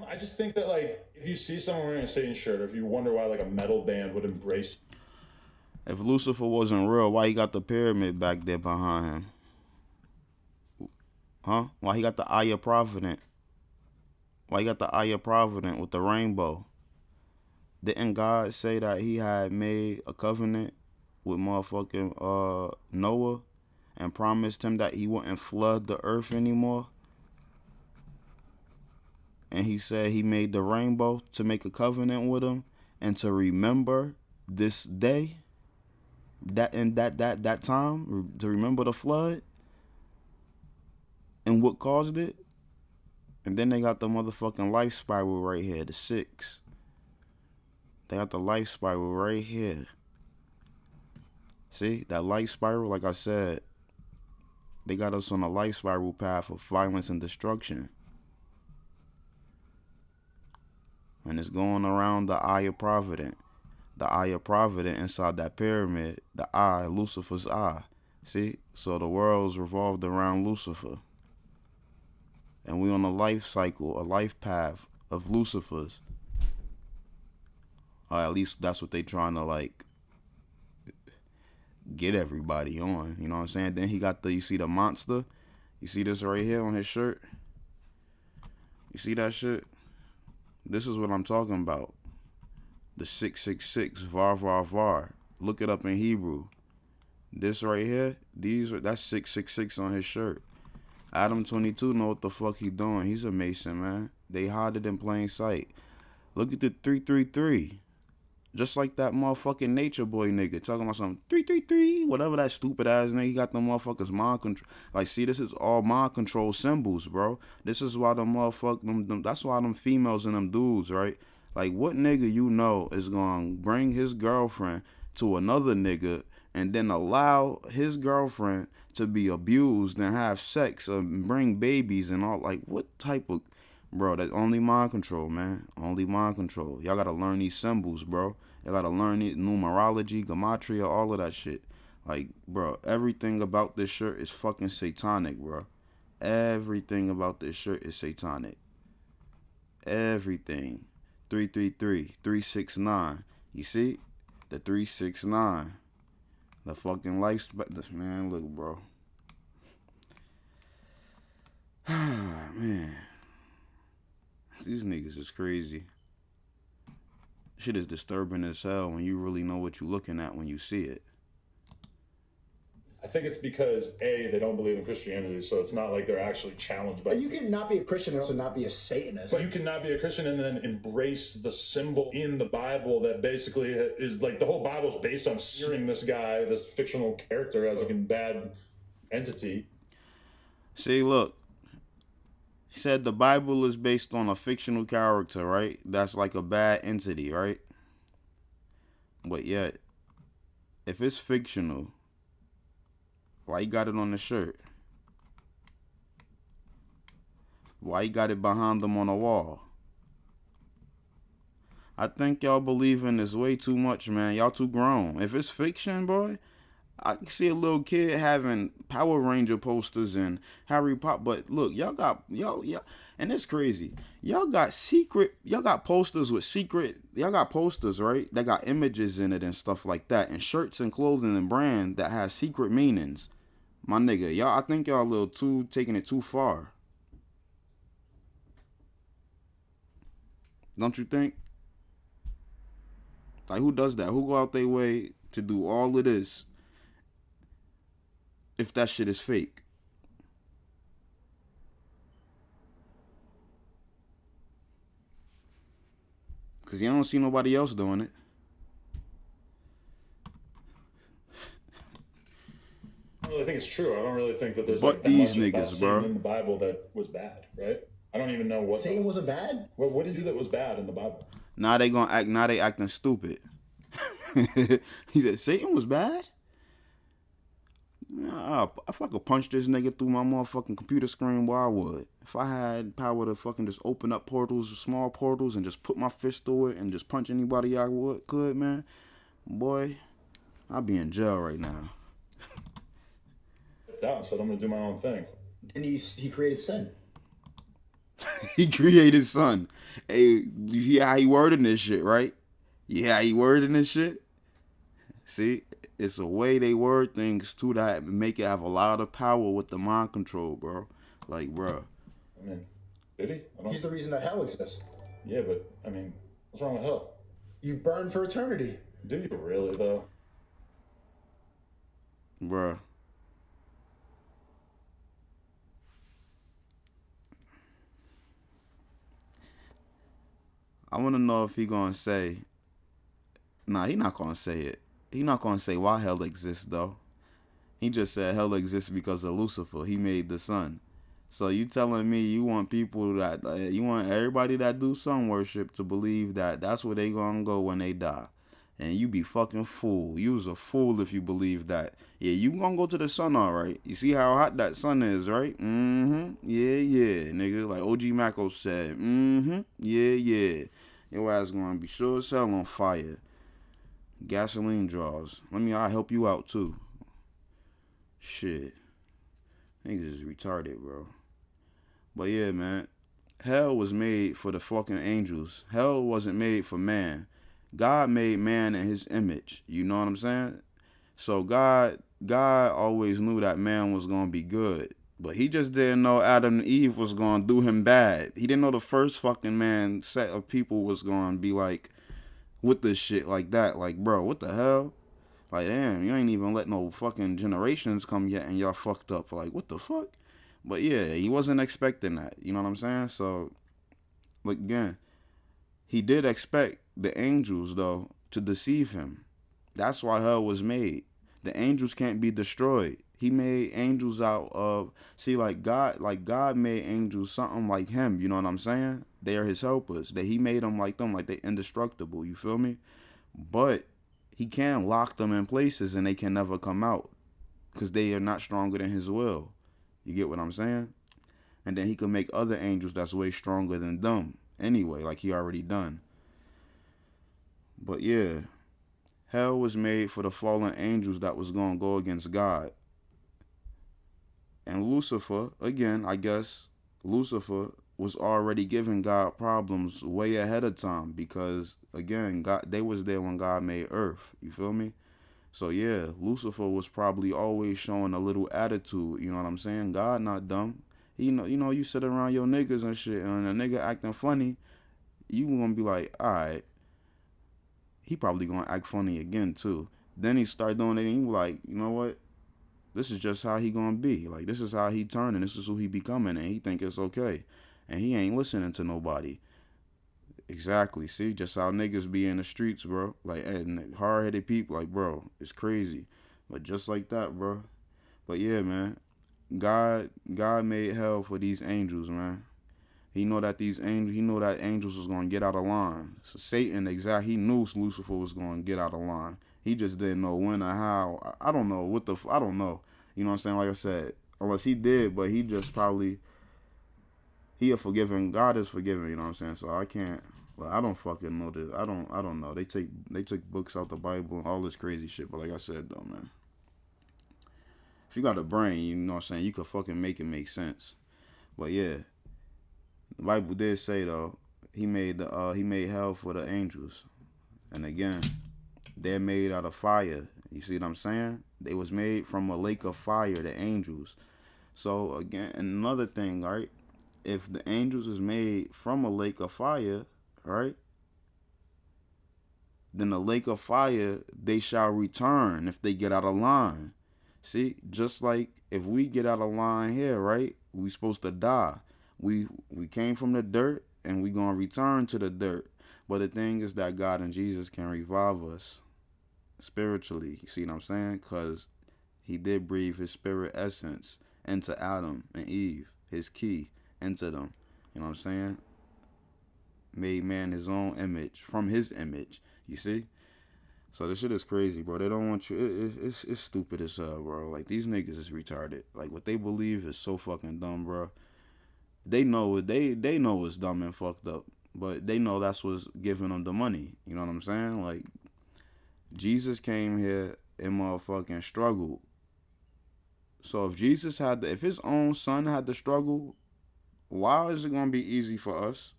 I just think that, like, if you see someone wearing a Satan shirt, or if you wonder why, like, a metal band would embrace. If Lucifer wasn't real, why he got the pyramid back there behind him? Huh? Why he got the Eye of Providence? Why he got the Eye of Providence with the rainbow? Didn't God say that he had made a covenant with motherfucking Noah and promised him that he wouldn't flood the earth anymore? And he said he made the rainbow to make a covenant with him and to remember this day, that time, to remember the flood and what caused it. And then they got the motherfucking life spiral right here, the 6. They got the life spiral right here. See, that life spiral, like I said, they got us on a life spiral path of violence and destruction. And it's going around the eye of Providence. The eye of Providence inside that pyramid, the eye, Lucifer's eye. See? So the world's revolved around Lucifer. And we on a life cycle, a life path of Lucifer's. Or at least that's what they trying to like get everybody on. You know what I'm saying? Then he got you see the monster? You see this right here on his shirt? You see that shit? This is what I'm talking about. The 666, var, var, var. Look it up in Hebrew. This right here, that's 666 on his shirt. Adam 22 know what the fuck he doing. He's a Mason, man. They hide it in plain sight. Look at the 333. Just like that motherfucking Nature Boy nigga talking about some 333, whatever that stupid ass nigga. He got them motherfuckers mind control. Like, see, this is all mind control symbols, bro. This is why that's why them females and them dudes, right? Like, what nigga you know is gonna bring his girlfriend to another nigga and then allow his girlfriend to be abused and have sex and bring babies and all? Like, what type of... Bro, that's only mind control, man. Only mind control. Y'all gotta learn these symbols, bro. Y'all gotta learn numerology, gematria, all of that shit. Like, bro, everything about this shirt is fucking satanic, bro. Everything about this shirt is satanic. Everything. 333, 369. You see? The 369. The fucking life... Man, look, bro. Man. These niggas is crazy. Shit is disturbing as hell when you really know what you're looking at when you see it. I think it's because they don't believe in Christianity, so it's not like they're actually challenged by. But you can not be a Christian and also not be a Satanist. But you cannot be a Christian and then embrace the symbol in the Bible that basically is like the whole Bible's based on searing this guy, this fictional character, as a bad entity. See, look. He said the Bible is based on a fictional character, right? That's like a bad entity, right? But yet, if it's fictional, why you got it on the shirt? Why you got it behind them on the wall? I think y'all believe in this way too much, man. Y'all too grown. If it's fiction, boy, I can see a little kid having Power Ranger posters and Harry Potter. But look, y'all, and it's crazy. Y'all got posters with y'all got posters, right? That got images in it and stuff like that. And shirts and clothing and brand that have secret meanings. My nigga, I think y'all a little taking it too far. Don't you think? Like, who does that? Who go out their way to do all of this if that shit is fake? Because you don't see nobody else doing it. I don't really think it's true. I don't really think that there's But like that these much about niggas, Satan bro. in the Bible that was bad, right? I don't even know what Satan wasn't bad? What did he do that was bad in the Bible? Now they acting stupid. He said Satan was bad? Nah, if I could punch this nigga through my motherfucking computer screen, why I would. If I had power to fucking just open up portals, small portals, and just put my fist through it and just punch anybody I could, man, boy, I'd be in jail right now. Down, said I'm gonna do my own thing. And he created sin. He created son. Hey, you hear how he wording this shit, right? Yeah, how he wording this shit? See? It's a way they word things too that make it have a lot of power with the mind control, bro. Like, bro. I mean, did he? He's the reason that hell exists. Yeah, but I mean, what's wrong with hell? You burn for eternity. Do you really though? Bro. I want to know if he gonna say Nah, he not gonna say it. He not gonna say why hell exists though. He just said hell exists because of Lucifer. He made the sun. So you telling me you want people that you want everybody that do sun worship to believe that that's where they gonna go when they die, and you be fucking fool. You was a fool if you believe that. Yeah, you gonna go to the sun, all right. You see how hot that sun is, right? Yeah, nigga. Like OG Macko said. Yeah. Your ass gonna be sure as hell on fire. Gasoline draws. I'll help you out too. Shit. Niggas is retarded, bro. But yeah, man. Hell was made for the fucking angels. Hell wasn't made for man. God made man in his image. You know what I'm saying? So God always knew that man was gonna be good. But he just didn't know Adam and Eve was gonna do him bad. He didn't know the first fucking man set of people was gonna be like with this shit like that. Like, bro, what the hell? Like, damn, you ain't even let no fucking generations come yet and y'all fucked up. Like, what the fuck? But yeah, he wasn't expecting that. You know what I'm saying? So, like, again, he did expect the angels, though, to deceive him. That's why hell was made. The angels can't be destroyed. He made angels out of, like God made angels something like him. You know what I'm saying? They are his helpers. That he made them like they indestructible. You feel me? But he can lock them in places and they can never come out because they are not stronger than his will. You get what I'm saying? And then he can make other angels that's way stronger than them anyway, like he already done. But yeah, hell was made for the fallen angels that was going to go against God. And Lucifer, again, I guess Lucifer was already giving God problems way ahead of time because, again, they was there when God made earth. You feel me? So yeah, Lucifer was probably always showing a little attitude. You know what I'm saying? God not dumb. You sit around your niggas and shit, and a nigga acting funny, you gonna be like, all right, he probably gonna act funny again too. Then he start doing it, and you like, you know what? This is just how he gonna be. Like, this is how he turning. This is who he becoming, and he think it's okay, and he ain't listening to nobody. Exactly. See, just how niggas be in the streets, bro. Like, and hard-headed people, like, bro, it's crazy. But just like that, bro. But yeah, man. God made hell for these angels, man. He know that angels was gonna get out of line. So Satan, he knew Lucifer was gonna get out of line. He just didn't know when or how. I don't know I don't know. You know what I'm saying? Like I said, unless he did, but he just probably, he a forgiving. God is forgiving. You know what I'm saying? So I can't. Well, I don't fucking know this. I don't know. They took books out the Bible and all this crazy shit. But like I said though, man, if you got a brain, you know what I'm saying, you could fucking make it make sense. But yeah, the Bible did say though, he made hell for the angels, and again, they're made out of fire. You see what I'm saying? They was made from a lake of fire, the angels. So again, another thing, right? If the angels is made from a lake of fire, right? Then the lake of fire, they shall return if they get out of line. See, just like if we get out of line here, right? We supposed to die. We came from the dirt and we gonna return to the dirt. But the thing is that God and Jesus can revive us spiritually. You see what I'm saying? Because he did breathe his spirit essence into Adam and Eve, his key into them. You know what I'm saying? Made man his own image, from his image. You see? So this shit is crazy, bro. They don't want you. It's stupid as hell, bro. Like, these niggas is retarded. Like, what they believe is so fucking dumb, bro. They know they know it's dumb and fucked up, but they know that's what's giving them the money. You know what I'm saying? Like, Jesus came here and motherfucking struggled. So if if his own son had to struggle, why is it gonna be easy for us?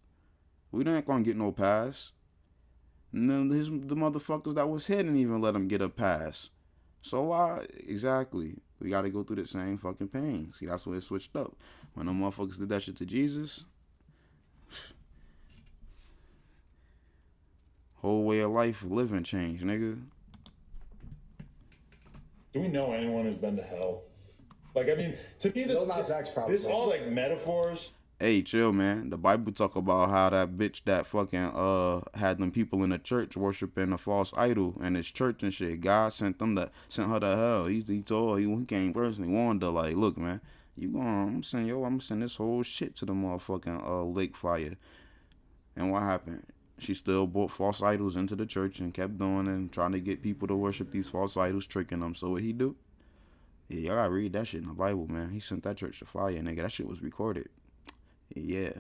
We not gonna get no pass. And then the motherfuckers that was here didn't even let him get a pass. So why exactly? We gotta go through the same fucking pain. See, that's where it switched up. When them motherfuckers did that shit to Jesus, whole way of life living changed, nigga. Do we know anyone who's been to hell? Like, I mean, to me, this all like metaphors. Hey, chill, man. The Bible talk about how that bitch that fucking had them people in the church worshiping a false idol in his church and shit. God sent sent her to hell. He told her he came personally warned her like, look, man, I'm gonna send this whole shit to the motherfucking lake fire. And what happened? She still brought false idols into the church and kept doing it and trying to get people to worship these false idols, tricking them. So what he do? Yeah, y'all gotta read that shit in the Bible, man. He sent that church to fire, nigga. That shit was recorded. Yeah.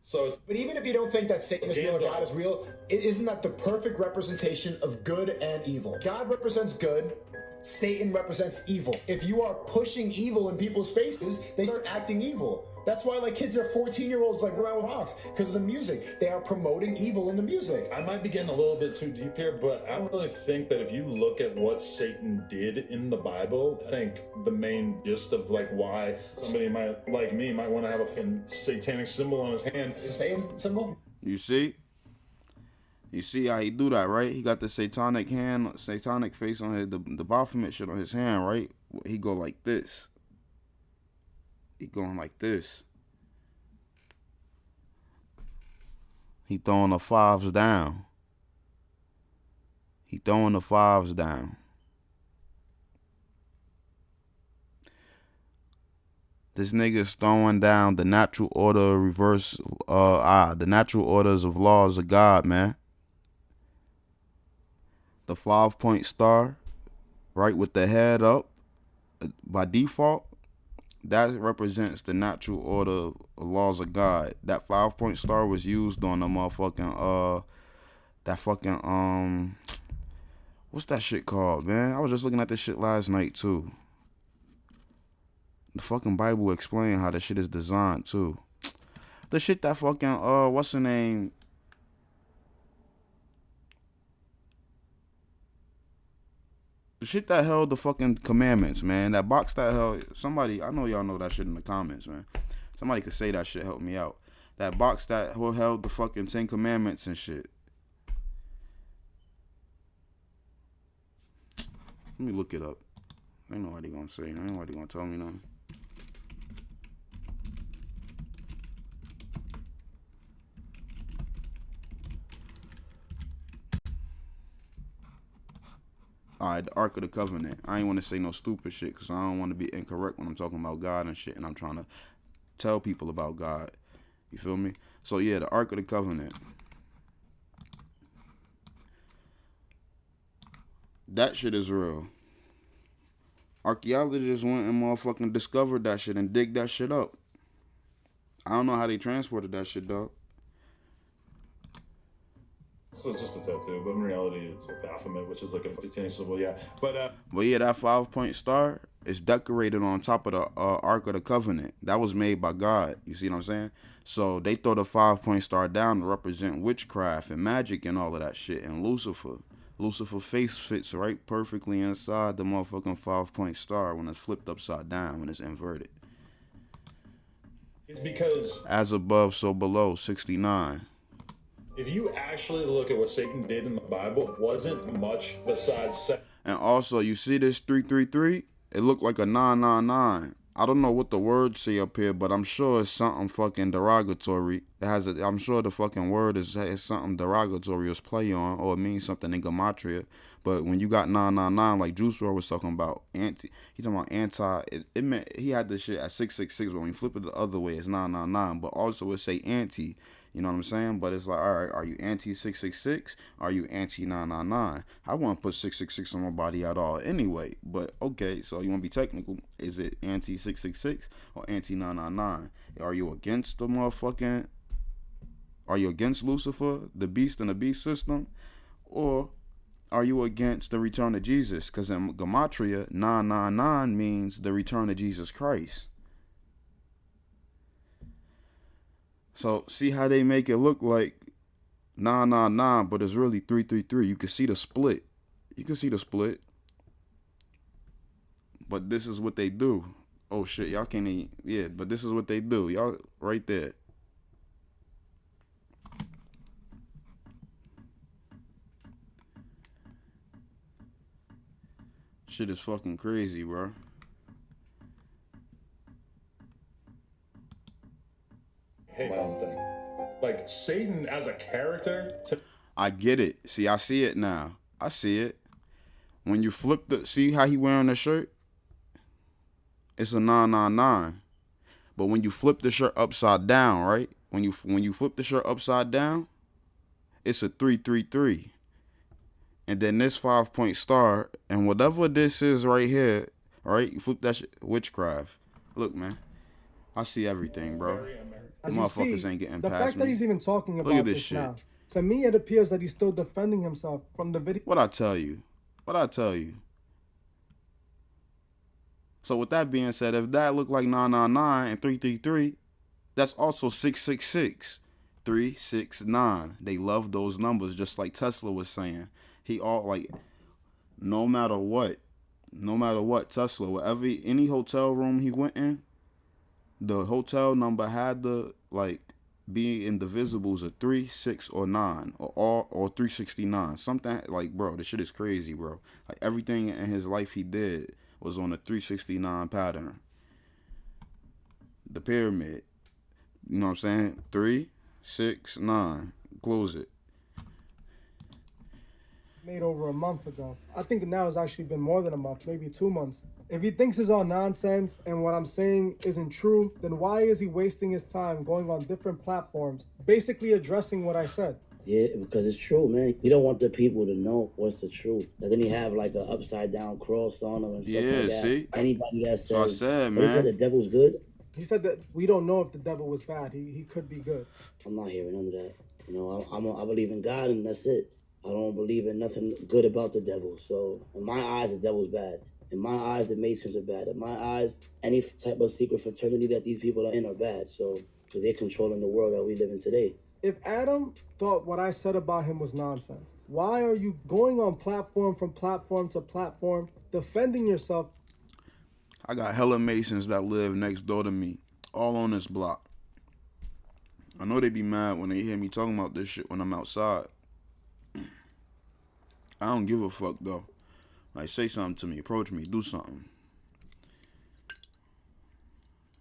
So it's But even if you don't think that Satan is real or God is real, isn't that the perfect representation of good and evil? God represents good. Satan represents evil. If you are pushing evil in people's faces, they start acting evil. That's why like kids are 14-year-olds like around with Hawks because of the music. They are promoting evil in the music. I might be getting a little bit too deep here, but I don't really think that if you look at what Satan did in the Bible, I think the main gist of like why somebody might like me might want to have a satanic symbol on his hand. Is it Satan symbol? You see? You see how he do that, right? He got the satanic face on the Baphomet shit on his hand, right? He go like this. He going like this. He throwing the fives down. He throwing the fives down. This nigga's throwing down the natural order the natural orders of laws of God, man. The 5-point star, right, with the head up, by default, that represents the natural order of laws of God. That 5-point star was used on the motherfucking what's that shit called, man? I was just looking at this shit last night too. The fucking Bible explain how this shit is designed too. The shit that fucking what's the name? The shit that held the fucking commandments, man. That box that held somebody. I know y'all know that shit in the comments, man. Somebody could say that shit. Help me out. That box that held the fucking 10 commandments and shit. Let me look it up. Ain't nobody gonna say. Ain't nobody gonna tell me nothing. Alright, the Ark of the Covenant. I ain't want to say no stupid shit because I don't want to be incorrect when I'm talking about God and shit and I'm trying to tell people about God. You feel me? So yeah, the Ark of the Covenant. That shit is real. Archaeologists went and motherfucking discovered that shit and dig that shit up. I don't know how they transported that shit, dog. So it's just a tattoo, but in reality, it's a Baphomet, which is like a satanic symbol, yeah. But yeah, that 5-point star is decorated on top of the Ark of the Covenant. That was made by God. You see what I'm saying? So they throw the 5-point star down to represent witchcraft and magic and all of that shit. And Lucifer's face fits right perfectly inside the motherfucking 5-point star when it's flipped upside down, when it's inverted. it's because As above, so below, 69. if you actually look at what Satan did in the Bible, it wasn't much besides sex. And also, you see this 333? It looked like a 999. I don't know what the words say up here, but I'm sure it's something fucking derogatory. I'm sure the fucking word is something derogatory is play on, or it means something in gematria. But when you got 999, like Juice WRLD was talking about, he talking about anti. It meant he had this shit at 666, but when you flip it the other way, it's 999. But also it say anti. You know what I'm saying? But it's like, all right, are you anti-666? Are you anti-999? I wouldn't put 666 on my body at all anyway. But okay, so you want to be technical. Is it anti-666 or anti-999? Are you against the motherfucking... Are you against Lucifer, the beast and the beast system? Or are you against the return of Jesus? Because in Gematria, 999 means the return of Jesus Christ. So see how they make it look like 999, but it's really 333. You can see the split. But this is what they do. Oh shit, y'all can't even, yeah, but this is what they do. Y'all right there. Shit is fucking crazy, bro. like Satan as a character. I get it. See, I see it now. I see it. When you flip see how he wearing the shirt? It's a 999. But when you flip the shirt upside down, right? When you flip the shirt upside down, it's a 333. And then this 5-point star, and whatever this is right here, right? You flip that shit, witchcraft. Look, man, I see everything, bro. As you Motherfuckers see, ain't getting the past fact that me. he's even talking Look about at this this shit. now, to me, it appears that he's still defending himself from the video. What I tell you? So with that being said, if that looked like 999 and 333, that's also 666, 369. They love those numbers, just like Tesla was saying. He all like, no matter what, Tesla, wherever any hotel room he went in, the hotel number had to like be in divisibles of 3, 6, or 9, or 369. Something like, bro, this shit is crazy, bro. Like everything in his life he did was on a 369 pattern. The pyramid. You know what I'm saying? 3, 6, 9. Close it. Made over a month ago. I think now it's actually been more than a month, maybe 2 months. If he thinks it's all nonsense and what I'm saying isn't true, then why is he wasting his time going on different platforms, basically addressing what I said? Yeah, because it's true, man. You don't want the people to know what's the truth. Doesn't he have like an upside down cross on him and stuff like that? See? Anybody that So I says, said, what he said, man. the devil's good? He said that we don't know if the devil was bad. He could be good. I'm not hearing none of that. You know, I believe in God and that's it. I don't believe in nothing good about the devil. So in my eyes, the devil's bad. In my eyes, the Masons are bad. In my eyes, any type of secret fraternity that these people are in are bad. So, because they're controlling the world that we live in today. If Adam thought what I said about him was nonsense, why are you going on platform from platform to platform, defending yourself? I got hella Masons that live next door to me, all on this block. I know they be mad when they hear me talking about this shit when I'm outside. I don't give a fuck though. Like, say something to me, approach me, do something.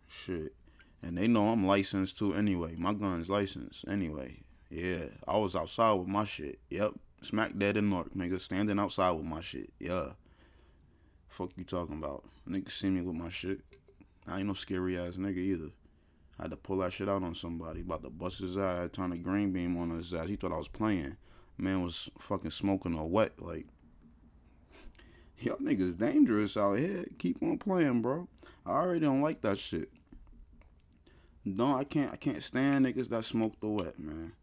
Shit. And they know I'm licensed too anyway. My gun's licensed anyway. Yeah, I was outside with my shit. Yep. Smack dead in North, nigga. Standing outside with my shit. Yeah. Fuck you talking about? Nigga see me with my shit. I ain't no scary ass nigga either. I had to pull that shit out on somebody. About to bust his ass. I turned a green beam on his ass. He thought I was playing. Man was fucking smoking a wet. Like, y'all niggas dangerous out here. Keep on playing, bro. I already don't like that shit. No, I can't stand niggas that smoke the wet, man.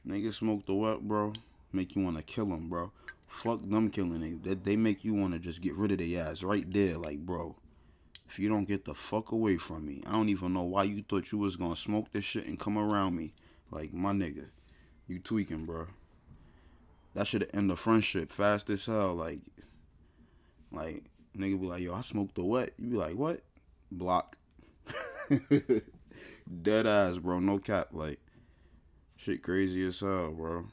Niggas smoke the wet, bro. Make you want to kill them, bro. Fuck them killing niggas. They make you want to just get rid of their ass right there. Like, bro, if you don't get the fuck away from me, I don't even know why you thought you was going to smoke this shit and come around me. Like, my nigga, you tweaking, bro. That should end the friendship fast as hell. Like, nigga be like, yo, I smoked the wet. You be like, what? Block. Dead ass, bro. No cap. Like, shit crazy as hell, bro.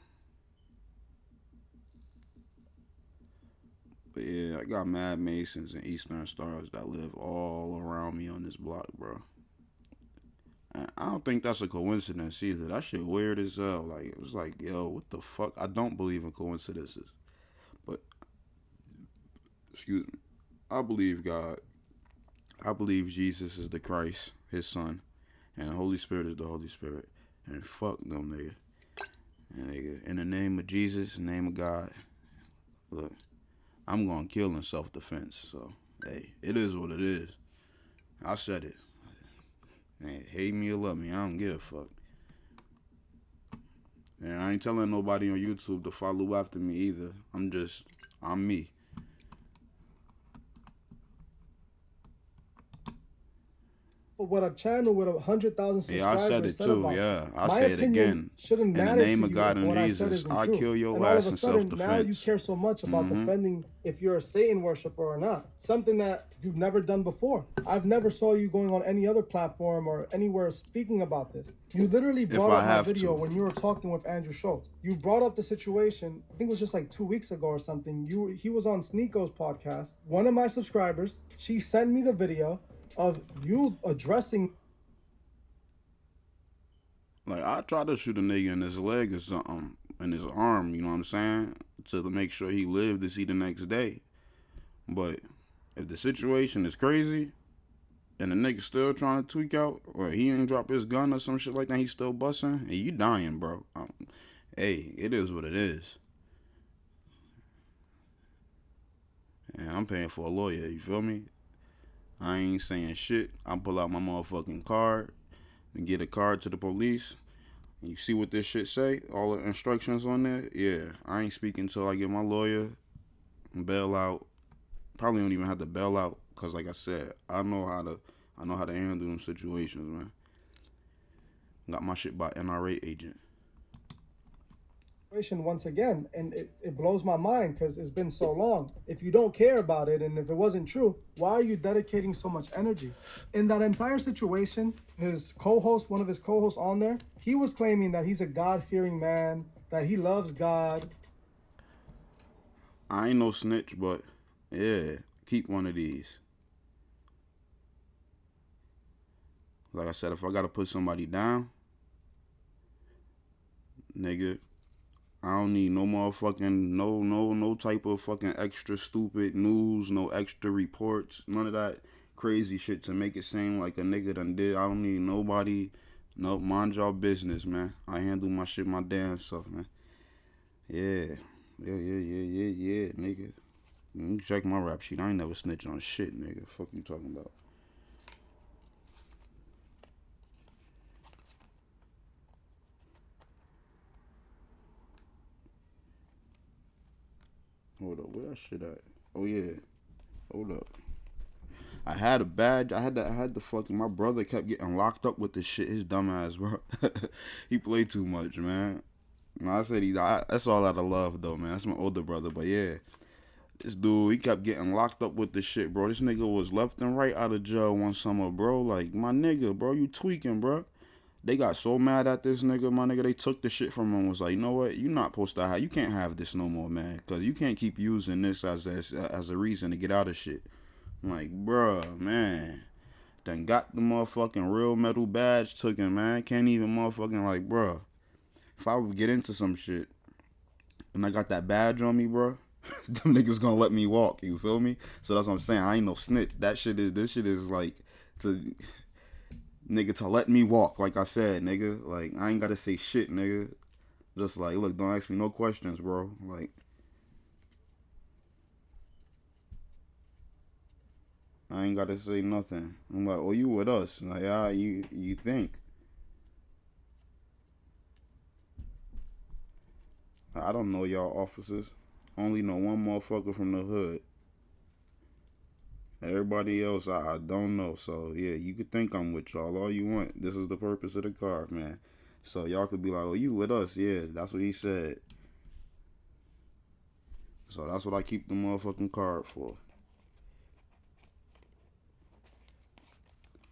But yeah, I got mad Masons and Eastern Stars that live all around me on this block, bro. And I don't think that's a coincidence either. That shit weird as hell. Like, it was like, yo, what the fuck? I don't believe in coincidences. But, excuse me. I believe God. I believe Jesus is the Christ, his son. And the Holy Spirit is the Holy Spirit. And fuck them, nigga. And nigga, in the name of Jesus, in the name of God, look, I'm gonna kill in self-defense. So, hey, it is what it is. I said it. Man, hate me or love me, I don't give a fuck. And I ain't telling nobody on YouTube to follow after me either. I'm me. What a channel with 100,000 subscribers. Yeah, I said it too. Yeah, I say it again. Shouldn't In the matter name to of you God if and what Jesus, I said isn't I true. kill your and all ass of a in sudden, self-defense. now you care so much about defending if you're a Satan worshiper or not. Something that you've never done before. I've never saw you going on any other platform or anywhere speaking about this. You literally brought up my video when you were talking with Andrew Schultz. You brought up the situation, I think it was just like 2 weeks ago or something. He was on Sneeko's podcast. One of my subscribers, she sent me the video of you addressing. Like, I tried to shoot a nigga in his leg or something, in his arm, you know what I'm saying? To make sure he lived to see the next day. But if the situation is crazy and the nigga still trying to tweak out, or he ain't drop his gun or some shit like that, he still busting, and you dying, bro. Hey, it is what it is. And I'm paying for a lawyer, you feel me? I ain't saying shit. I pull out my motherfucking card and get a card to the police. And you see what this shit say? All the instructions on there? Yeah, I ain't speaking until I get my lawyer and bail out. Probably don't even have to bail out, cause like I said, I know how to handle them situations, man. Got my shit by NRA agent. Once again, and it blows my mind because it's been so long. If you don't care about it and if it wasn't true, why are you dedicating so much energy? In that entire situation, his co-host, one of his co-hosts on there, he was claiming that he's a God-fearing man, that he loves God. I ain't no snitch, but yeah, keep one of these. Like I said, if I gotta put somebody down, nigga, I don't need no motherfucking, no type of fucking extra stupid news, no extra reports, none of that crazy shit to make it seem like a nigga done did. I don't need nobody. No, mind y'all business, man. I handle my shit my damn self, man. Yeah, nigga. You check my rap sheet. I ain't never snitch on shit, nigga. Fuck you talking about? Hold up, where that shit at? Oh yeah, hold up. I had a badge. I had the fucking. My brother kept getting locked up with this shit. His dumb ass, bro. He played too much, man. No, I said that's all out of love, though, man. That's my older brother, but yeah, this dude, he kept getting locked up with this shit, bro. This nigga was left and right out of jail one summer, bro. Like, my nigga, bro, you tweaking, bro. They got so mad at this nigga, my nigga. They took the shit from him and was like, you know what? You not supposed to have. You can't have this no more, man. Cause you can't keep using this as a reason to get out of shit. I'm like, bruh, man. Done got the motherfucking real metal badge taken, man. Can't even motherfucking, like, bruh. If I would get into some shit and I got that badge on me, bruh, them niggas gonna let me walk, you feel me? So that's what I'm saying. I ain't no snitch. This shit is like to nigga to let me walk, like I said, nigga. Like, I ain't gotta say shit, nigga. Just like, look, don't ask me no questions, bro. Like, I ain't gotta say nothing. I'm like, oh, you with us? Like, you think? I don't know y'all officers. Only know one motherfucker from the hood. Everybody else, I don't know. So, yeah, you could think I'm with y'all all you want. This is the purpose of the card, man. So, y'all could be like, oh, you with us? Yeah, that's what he said. So, that's what I keep the motherfucking card for.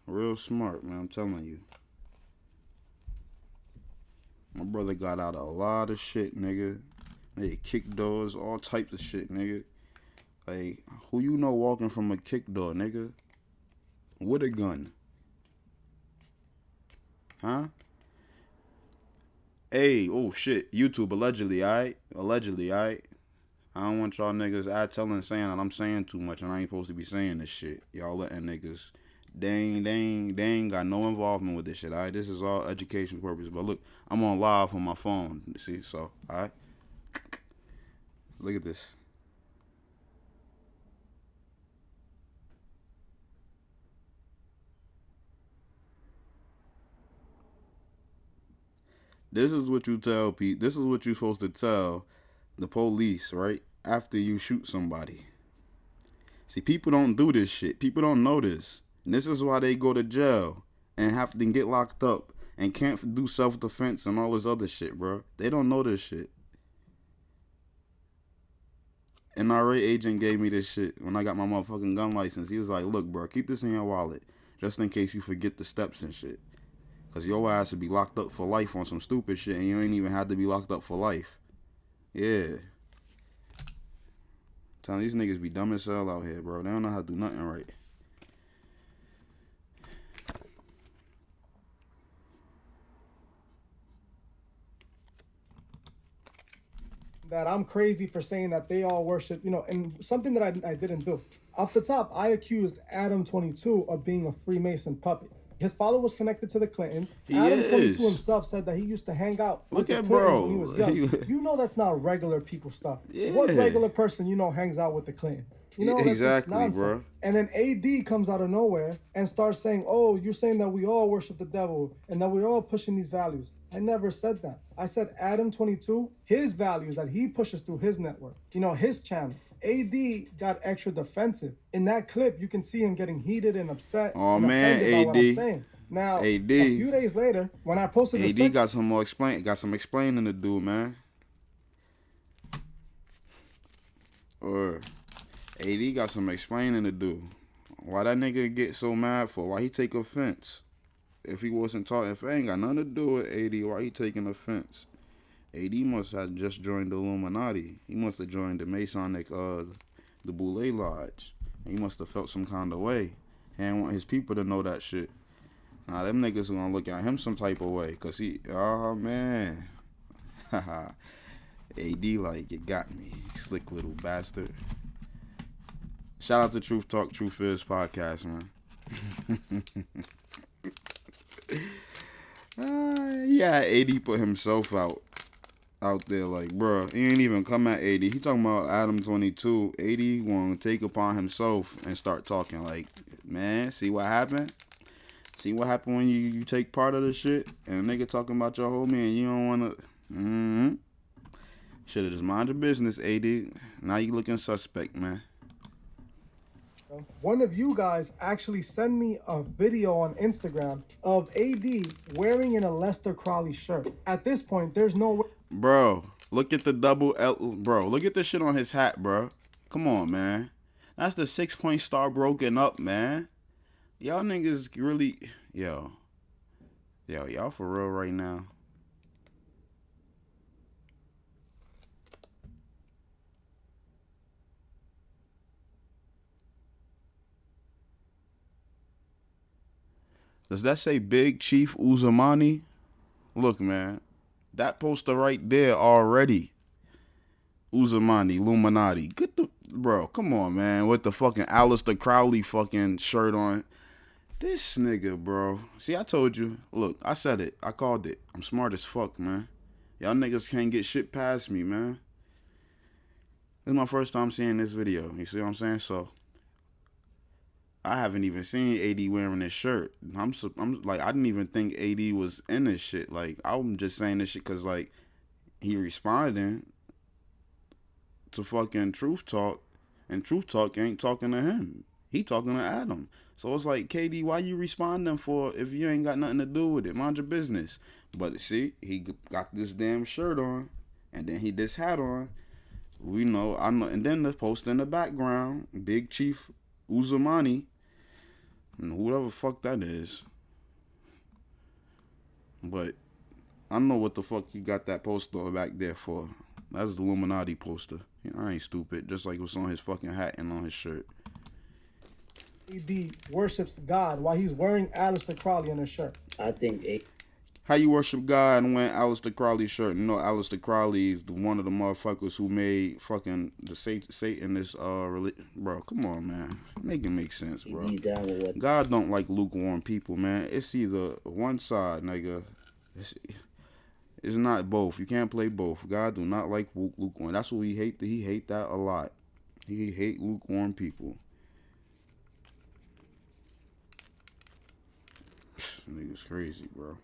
Real smart, man, I'm telling you. My brother got out a lot of shit, nigga. They kick doors, all types of shit, nigga. Like, who you know walking from a kick door, nigga? With a gun. Huh? Hey, oh shit. YouTube, allegedly, alright? Allegedly, alright? I don't want y'all niggas telling saying that I'm saying too much and I ain't supposed to be saying this shit. Y'all letting niggas. They ain't got no involvement with this shit, alright? This is all education purpose. But look, I'm on live on my phone, see? So, alright? Look at this. This is what you tell Pete. This is what you're supposed to tell the police, right? After you shoot somebody. See, people don't do this shit. People don't know this. And this is why they go to jail and have to get locked up and can't do self-defense and all this other shit, bro. They don't know this shit. NRA agent gave me this shit when I got my motherfucking gun license. He was like, look, bro, keep this in your wallet just in case you forget the steps and shit. Because your ass would be locked up for life on some stupid shit and you ain't even had to be locked up for life. Yeah. Telling these niggas be dumb as hell out here, bro. They don't know how to do nothing right. that I'm crazy for saying that they all worship, and something that I didn't do. Off the top, I accused Adam 22 of being a Freemason puppet. His father was connected to the Clintons. He Adam is. 22 himself said that he used to hang out with Look the at Clintons bro. when he was young. He- You know that's not regular people stuff. Yeah. What regular person hangs out with the Clintons? That's just Exactly, nonsense. bro. And then AD comes out of nowhere and starts saying, oh, you're saying that we all worship the devil and that we're all pushing these values. I never said that. I said Adam 22, his values that he pushes through his network, his channel. AD got extra defensive. In that clip, you can see him getting heated and upset Oh, and man, offended by what I'm AD. saying. Now, AD. a few days later, when I posted the AD got some explaining to do, man. Or AD got some explaining to do. Why that nigga get so mad for? Why he take offense? If he wasn't talking, if it ain't got nothing to do with AD, why he taking offense? AD must have just joined the Illuminati. He must have joined the Masonic, the Boule Lodge. He must have felt some kind of way. He didn't want his people to know that shit. Nah, them niggas gonna look at him some type of way. Cause oh man. AD like, you got me, slick little bastard. Shout out to Truth Talk, Truth Is podcast, man. Yeah, AD put himself out there like, bruh, he ain't even come at AD. He talking about Adam 22. AD want to take upon himself and start talking like, man, see what happened? See what happened when you take part of the shit? And a nigga talking about your homie and you don't want to, Should've just mind your business, AD. Now you looking suspect, man. One of you guys actually sent me a video on Instagram of AD wearing an Aleister Crowley shirt. At this point, there's no way. Bro, look at the double L. Bro, look at the shit on his hat, bro. Come on, man. That's the 6-point star broken up, man. Y'all niggas really, y'all for real right now. Does that say Big Chief Uzumani? Look, man, that poster right there already. Uzumani, Illuminati. Get the, bro, come on, man, with the fucking Aleister Crowley fucking shirt on. This nigga, bro. See, I told you. Look, I said it. I called it. I'm smart as fuck, man. Y'all niggas can't get shit past me, man. This is my first time seeing this video. You see what I'm saying? So, I haven't even seen AD wearing this shirt. I'm like, I didn't even think AD was in this shit. Like, I'm just saying this shit because, like, he responding to fucking Truth Talk, and Truth Talk ain't talking to him. He talking to Adam. So it's like, KD, why you responding for if you ain't got nothing to do with it? Mind your business. But see, he got this damn shirt on, and then he this hat on. We know, I know, and then the post in the background, Big Chief Uzumani, and whoever the fuck that is. But I know what the fuck you got that poster back there for. That's the Illuminati poster. I ain't stupid. Just like what's on his fucking hat and on his shirt. AD worships God while he's wearing Aleister Crowley on his shirt. I think How you worship God and wear Aleister Crowley shirt? You know Aleister Crowley is one of the motherfuckers who made fucking the Satan this religion. Bro, come on, man. Make it make sense, bro. he's down with what God don't like lukewarm people, man. It's either one side, nigga. It's not both. You can't play both. God do not like lukewarm. That's what he hate. He hate that a lot. He hate lukewarm people. Nigga's crazy, bro.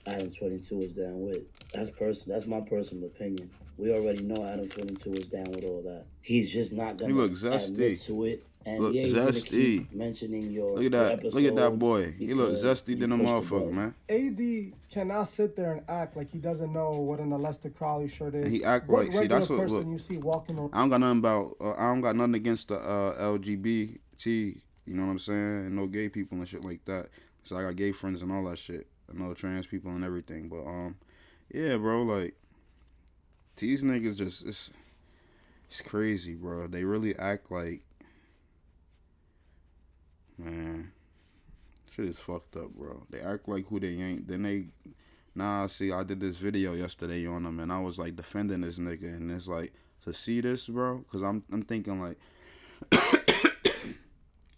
Adam 22 is down with. That's my personal opinion. We already know Adam 22 is down with all that. He's just not gonna He look admit zesty. to it. And Look yeah, he's gonna zesty. keep mentioning your Look at that. Look at that boy. He look because zesty you than a pushed the motherfucker, button. man. AD cannot sit there and act like he doesn't know what an Aleister Crowley shirt is. And he act What like, see, regular that's what, person look. you see walking around. I don't got nothing against the LGBT, you know what I'm saying? And no gay people and shit like that. So I got gay friends and all that shit. I know trans people and everything. But yeah, bro, like these niggas just it's crazy, bro. They really act like, man, shit is fucked up, bro. They act like who they ain't. Then they Nah, see, I did this video yesterday on him, and I was like defending this nigga, and it's like to see this, bro, because I'm thinking like,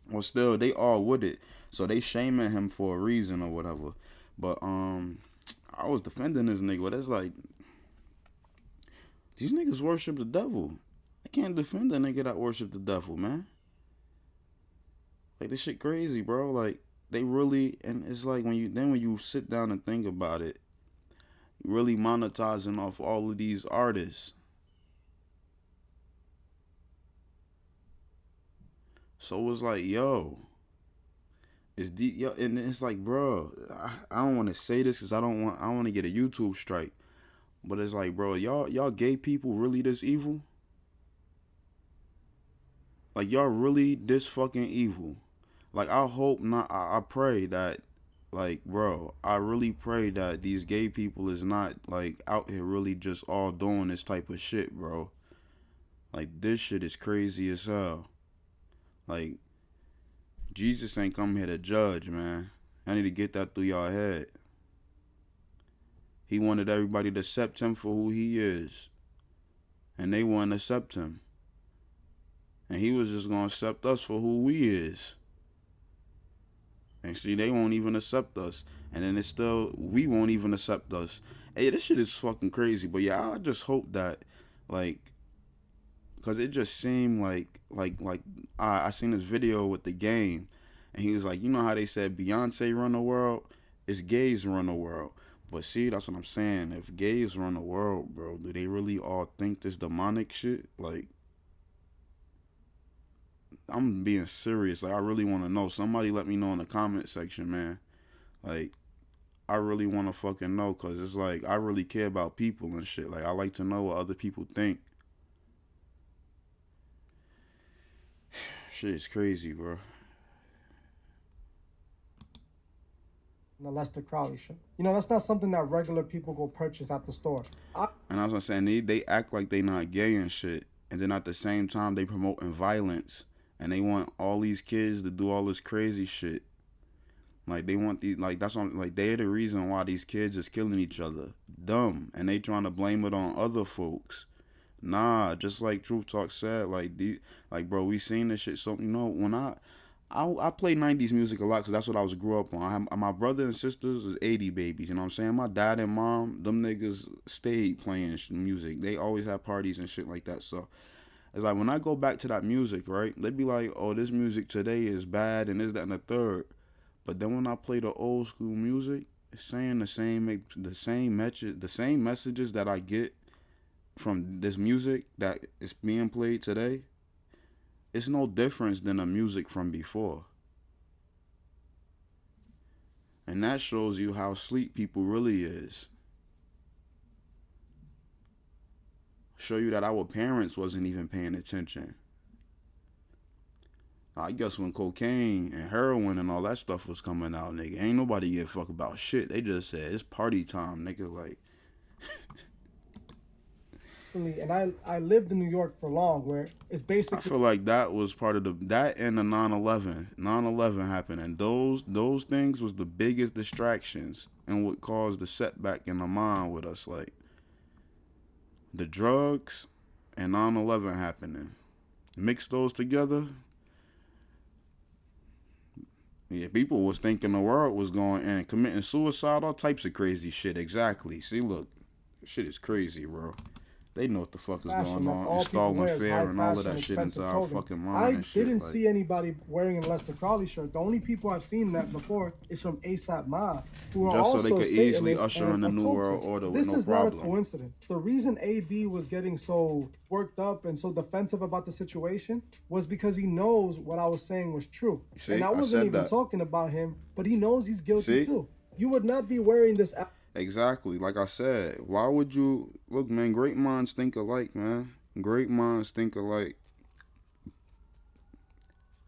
well, still they all with it, so they shaming him for a reason or whatever. But I was defending this nigga, but it's like these niggas worship the devil. I can't defend a nigga that worship the devil, man. Like this shit crazy, bro. Like they really, and it's like when you sit down and think about it, really monetizing off all of these artists. So it's like, yo, it's deep, yo, and it's like, bro, I don't want to say this because I don't want to get a YouTube strike, but it's like, bro, y'all gay people really this evil? Like y'all really this fucking evil? Like I hope not. I pray that, like, bro, I really pray that these gay people is not like out here really just all doing this type of shit, bro. Like this shit is crazy as hell. Like Jesus ain't come here to judge, man. I need to get that through y'all head. He wanted everybody to accept him for who he is, and they wouldn't accept him. And he was just gonna accept us for who we is. And see, they won't even accept us. And then it's still, we won't even accept us. Hey, this shit is fucking crazy. But yeah, I just hope that, like, because it just seemed like I seen this video with the game. And he was like, you know how they said Beyonce run the world? It's gays run the world. But see, that's what I'm saying. If gays run the world, bro, do they really all think this demonic shit? Like, I'm being serious. Like, I really want to know. Somebody let me know in the comment section, man. Like, I really want to fucking know, because it's like, I really care about people and shit. Like, I like to know what other people think. Shit is crazy, bro. The Lester Crowley show. You know, that's not something that regular people go purchase at the store. And I was saying, they act like they not gay and shit. And then at the same time, they promoting violence. And they want all these kids to do all this crazy shit. Like, they want these, like, that's on, like, they're the reason why these kids is killing each other. Dumb. And they trying to blame it on other folks. Nah, just like Truth Talk said, like, bro, we seen this shit. So, you know, when I play 90s music a lot because that's what I was grew up on. My brother and sisters was 80 babies, you know what I'm saying? My dad and mom, them niggas stayed playing music. They always had parties and shit like that. So it's like when I go back to that music, right, they be like, oh, this music today is bad and this, that, and the third. But then when I play the old school music, it's saying the same messages that I get from this music that is being played today. It's no difference than the music from before. And that shows you how sleep people really is. Show you that our parents wasn't even paying attention. I guess when cocaine and heroin and all that stuff was coming out, nigga, ain't nobody give a fuck about shit. They just said, it's party time, nigga, like... And I lived in New York for long, where it's basically... I feel like that was part of that and the 9/11. 9/11 happened, and those things was the biggest distractions and what caused the setback in the mind with us. Like, the drugs and 9/11 happening. Mix those together. Yeah, people was thinking the world was going and committing suicide, all types of crazy shit. Exactly. See, look, shit is crazy, bro. They know what the fuck is going on. Installing fear and all of that shit into our fucking mind and shit. I didn't see anybody wearing a Lester Crowley shirt. The only people I've seen that before is from ASAP Mob, who are also just so they could easily usher in the new world order with no problem. This is not a coincidence. The reason AD was getting so worked up and so defensive about the situation was because he knows what I was saying was true. See, and I wasn't even talking about him, but he knows he's guilty too. You would not be wearing this. Exactly. Like I said, why would you... Look, man, great minds think alike, man. Great minds think alike.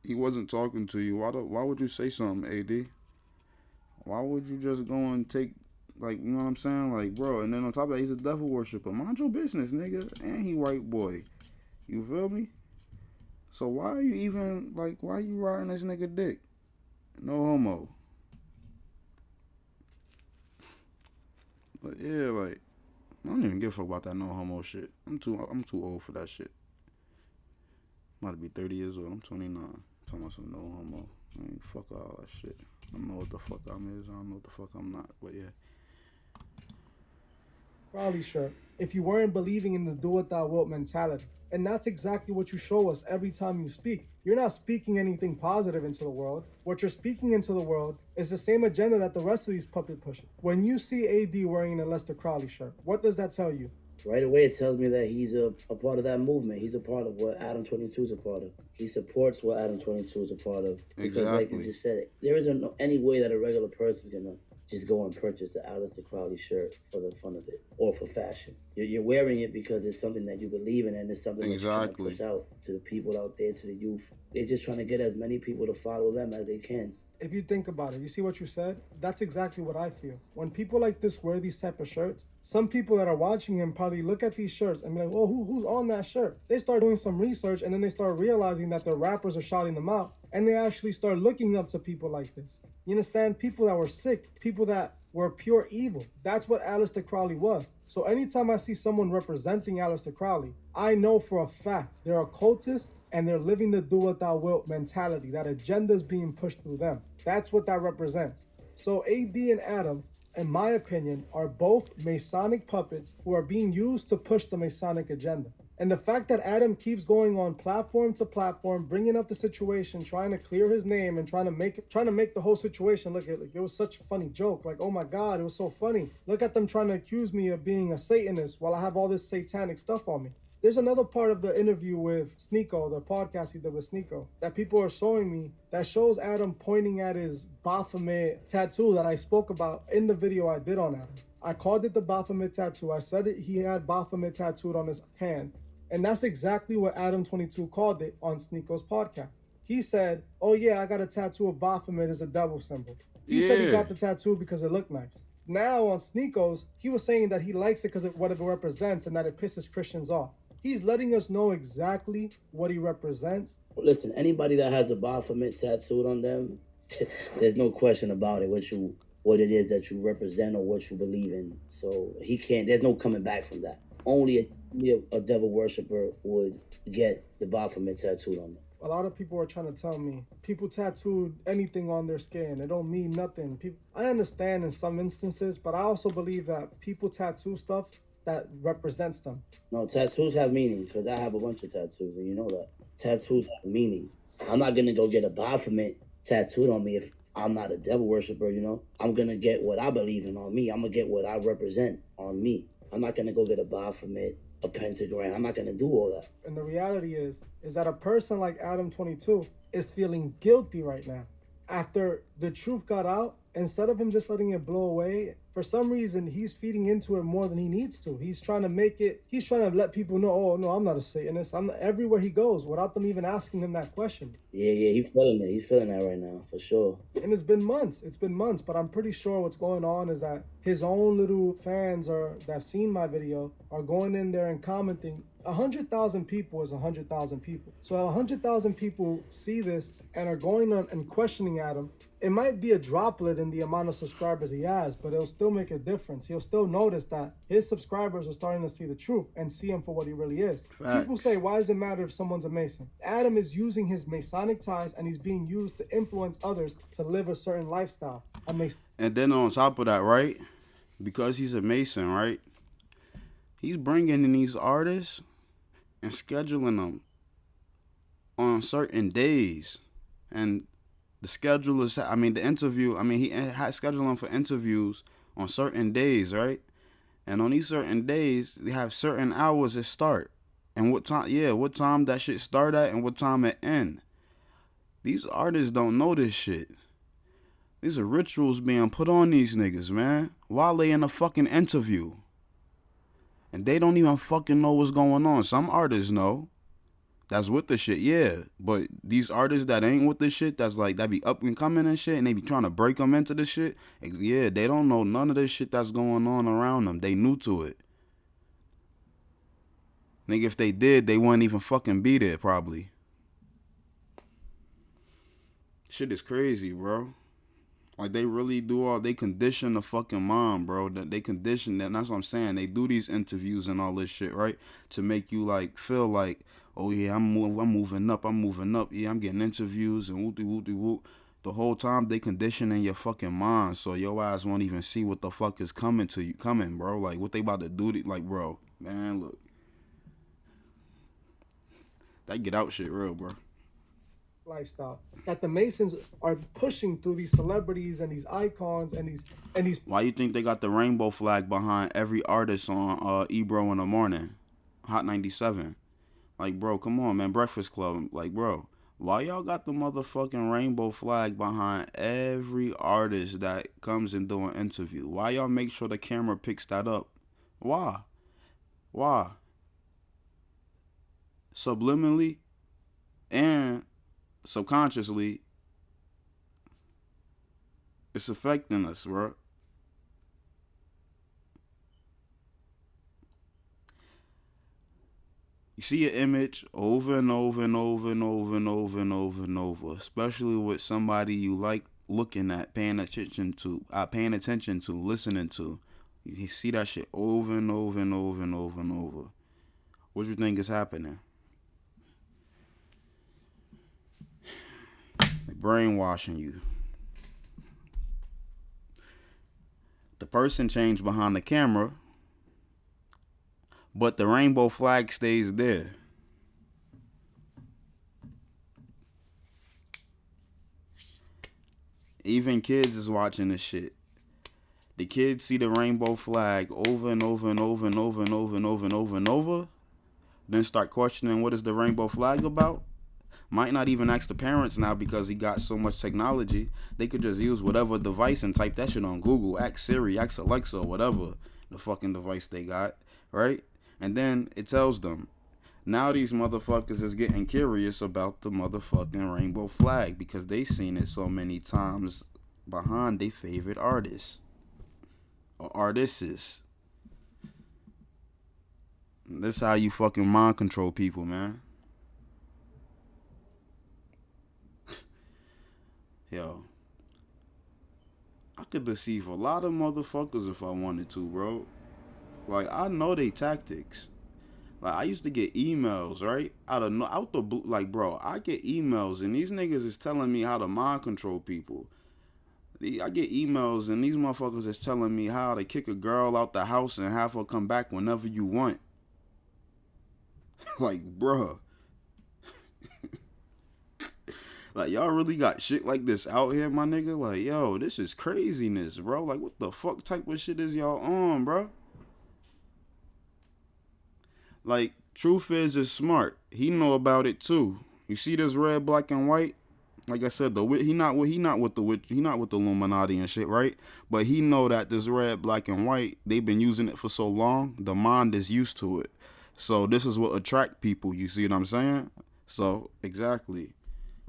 He wasn't talking to you. Why would you say something, AD? Why would you just go and take... Like, you know what I'm saying? Like, bro, and then on top of that, he's a devil worshiper. Mind your business, nigga. And he white boy. You feel me? So why are you even... Like, why you riding this nigga dick? No homo. But yeah, like I don't even give a fuck about that no homo shit. I'm too old for that shit. I'm about to be 30 years old. I'm 29. Talking about some no homo. I mean, fuck all that shit. I don't know what the fuck I'm is. I don't know what the fuck I'm not. But yeah. Crowley shirt. If you weren't believing in the do what thou wilt mentality. And that's exactly what you show us every time you speak. You're not speaking anything positive into the world. What you're speaking into the world is the same agenda that the rest of these puppet pushing. When you see AD wearing an Aleister Crowley shirt, what does that tell you? Right away, it tells me that he's a part of that movement. He's a part of what Adam 22 is a part of. He supports what Adam 22 is a part of. Because like you just said, there isn't any way that a regular person is going to just go and purchase the Aleister Crowley shirt for the fun of it or for fashion. You're wearing it because it's something that you believe in and it's something that you're trying to push out to the people out there, to the youth. They're just trying to get as many people to follow them as they can. If you think about it, you see what you said? That's exactly what I feel. When people like this wear these type of shirts, some people that are watching him probably look at these shirts and be like, oh, who's on that shirt? They start doing some research and then they start realizing that the rappers are shouting them out and they actually start looking up to people like this. You understand? People that were sick, people that were pure evil. That's what Aleister Crowley was. So anytime I see someone representing Aleister Crowley, I know for a fact they're occultists and they're living the do what thou wilt mentality. That agenda is being pushed through them. That's what that represents. So AD and Adam, in my opinion, are both Masonic puppets who are being used to push the Masonic agenda. And the fact that Adam keeps going on platform to platform, bringing up the situation, trying to clear his name and trying to make the whole situation look like it was such a funny joke. Like, oh my God, it was so funny. Look at them trying to accuse me of being a Satanist while I have all this satanic stuff on me. There's another part of the interview with Sneeko, the podcast he did with Sneeko, that people are showing me that shows Adam pointing at his Baphomet tattoo that I spoke about in the video I did on Adam. I called it the Baphomet tattoo. I said it, he had Baphomet tattooed on his hand. And that's exactly what Adam 22 called it on Sneeko's podcast. He said, oh yeah, I got a tattoo of Baphomet as a devil symbol. He said he got the tattoo because it looked nice. Now on Sneeko's, he was saying that he likes it because of what it represents and that it pisses Christians off. He's letting us know exactly what he represents. Listen, anybody that has a Baphomet tattooed on them, there's no question about it, what it is that you represent or what you believe in. So there's no coming back from that. Only a devil worshiper would get the Baphomet tattooed on them. A lot of people are trying to tell me people tattooed anything on their skin. It don't mean nothing. I understand in some instances, but I also believe that people tattoo stuff that represents them. No, tattoos have meaning because I have a bunch of tattoos and you know that. Tattoos have meaning. I'm not going to go get a Baphomet tattooed on me if I'm not a devil worshiper, you know. I'm going to get what I believe in on me. I'm going to get what I represent on me. I'm not going to go get a Baphomet, a pentagram. I'm not going to do all that. And the reality is that a person like Adam 22 is feeling guilty right now. After the truth got out, instead of him just letting it blow away, for some reason, he's feeding into it more than he needs to. He's trying to let people know, oh, no, I'm not a Satanist. I'm not, everywhere he goes without them even asking him that question. Yeah, he's feeling it. He's feeling that right now, for sure. And it's been months, but I'm pretty sure what's going on is that his own little fans that seen my video are going in there and commenting. 100,000 people is 100,000 people. So 100,000 people see this and are going on and questioning Adam. It might be a droplet in the amount of subscribers he has, but it'll still make a difference. He'll still notice that his subscribers are starting to see the truth and see him for what he really is. Facts. People say, why does it matter if someone's a Mason? Adam is using his Masonic ties and he's being used to influence others to live a certain lifestyle. And then on top of that, right, because he's a Mason, right, he's bringing in these artists and scheduling them on certain days. And the schedule is, the interview, he had scheduled them for interviews on certain days, right? And on these certain days, they have certain hours that start. And what time that shit start at and what time it end. These artists don't know this shit. These are rituals being put on these niggas, man, while they in a fucking interview. And they don't even fucking know what's going on. Some artists know. That's with the shit, yeah. But these artists that ain't with the shit, that be up and coming and shit, and they be trying to break them into the shit, yeah, they don't know none of this shit that's going on around them. They new to it. Nigga, if they did, they wouldn't even fucking be there, probably. Shit is crazy, bro. Like, they really do all, they condition the fucking mind, bro. That they condition that, and that's what I'm saying. They do these interviews and all this shit, right? To make you, like, feel like, oh yeah, I'm moving up. Yeah, I'm getting interviews and whoop. The whole time they conditioning your fucking mind, so your eyes won't even see what the fuck is coming, bro. Like, what they about to do, like, bro, man, look. That get out shit real, bro. Lifestyle that the Masons are pushing through these celebrities and these icons and these. Why you think they got the rainbow flag behind every artist on Ebro in the morning, Hot 97? Like, bro, come on, man, Breakfast Club. Like, bro, why y'all got the motherfucking rainbow flag behind every artist that comes and do an interview? Why y'all make sure the camera picks that up? Why? Subliminally and subconsciously, it's affecting us, bro. You see an image over and over, especially with somebody you like looking at, paying attention to, listening to. You see that shit over and over. What do you think is happening? They're brainwashing you. The person changed behind the camera, but the rainbow flag stays there. Even kids is watching this shit. The kids see the rainbow flag over and over, then start questioning what is the rainbow flag about. Might not even ask the parents now because he got so much technology. They could just use whatever device and type that shit on Google. Ask Siri, ask Alexa, whatever the fucking device they got, right? And then it tells them. Now these motherfuckers is getting curious about the motherfucking rainbow flag because they seen it so many times behind their favorite artists or artists. This how you fucking mind control people, man. Yo, I could deceive a lot of motherfuckers if I wanted to, bro. Like, I know they tactics. Like, I used to get emails, right? Out the blue. Like, bro, I get emails and these niggas is telling me how to mind control people. I get emails and these motherfuckers is telling me how to kick a girl out the house and have her come back whenever you want. Like, bro. Like, y'all really got shit like this out here, my nigga? Like, yo, this is craziness, bro. Like, what the fuck type of shit is y'all on, bro? Like, Truth is smart. He know about it too. You see this red, black, and white? Like I said, he not with the Illuminati and shit, right? But he know that this red, black, and white, they've been using it for so long, the mind is used to it. So this is what attract people. You see what I'm saying? So exactly.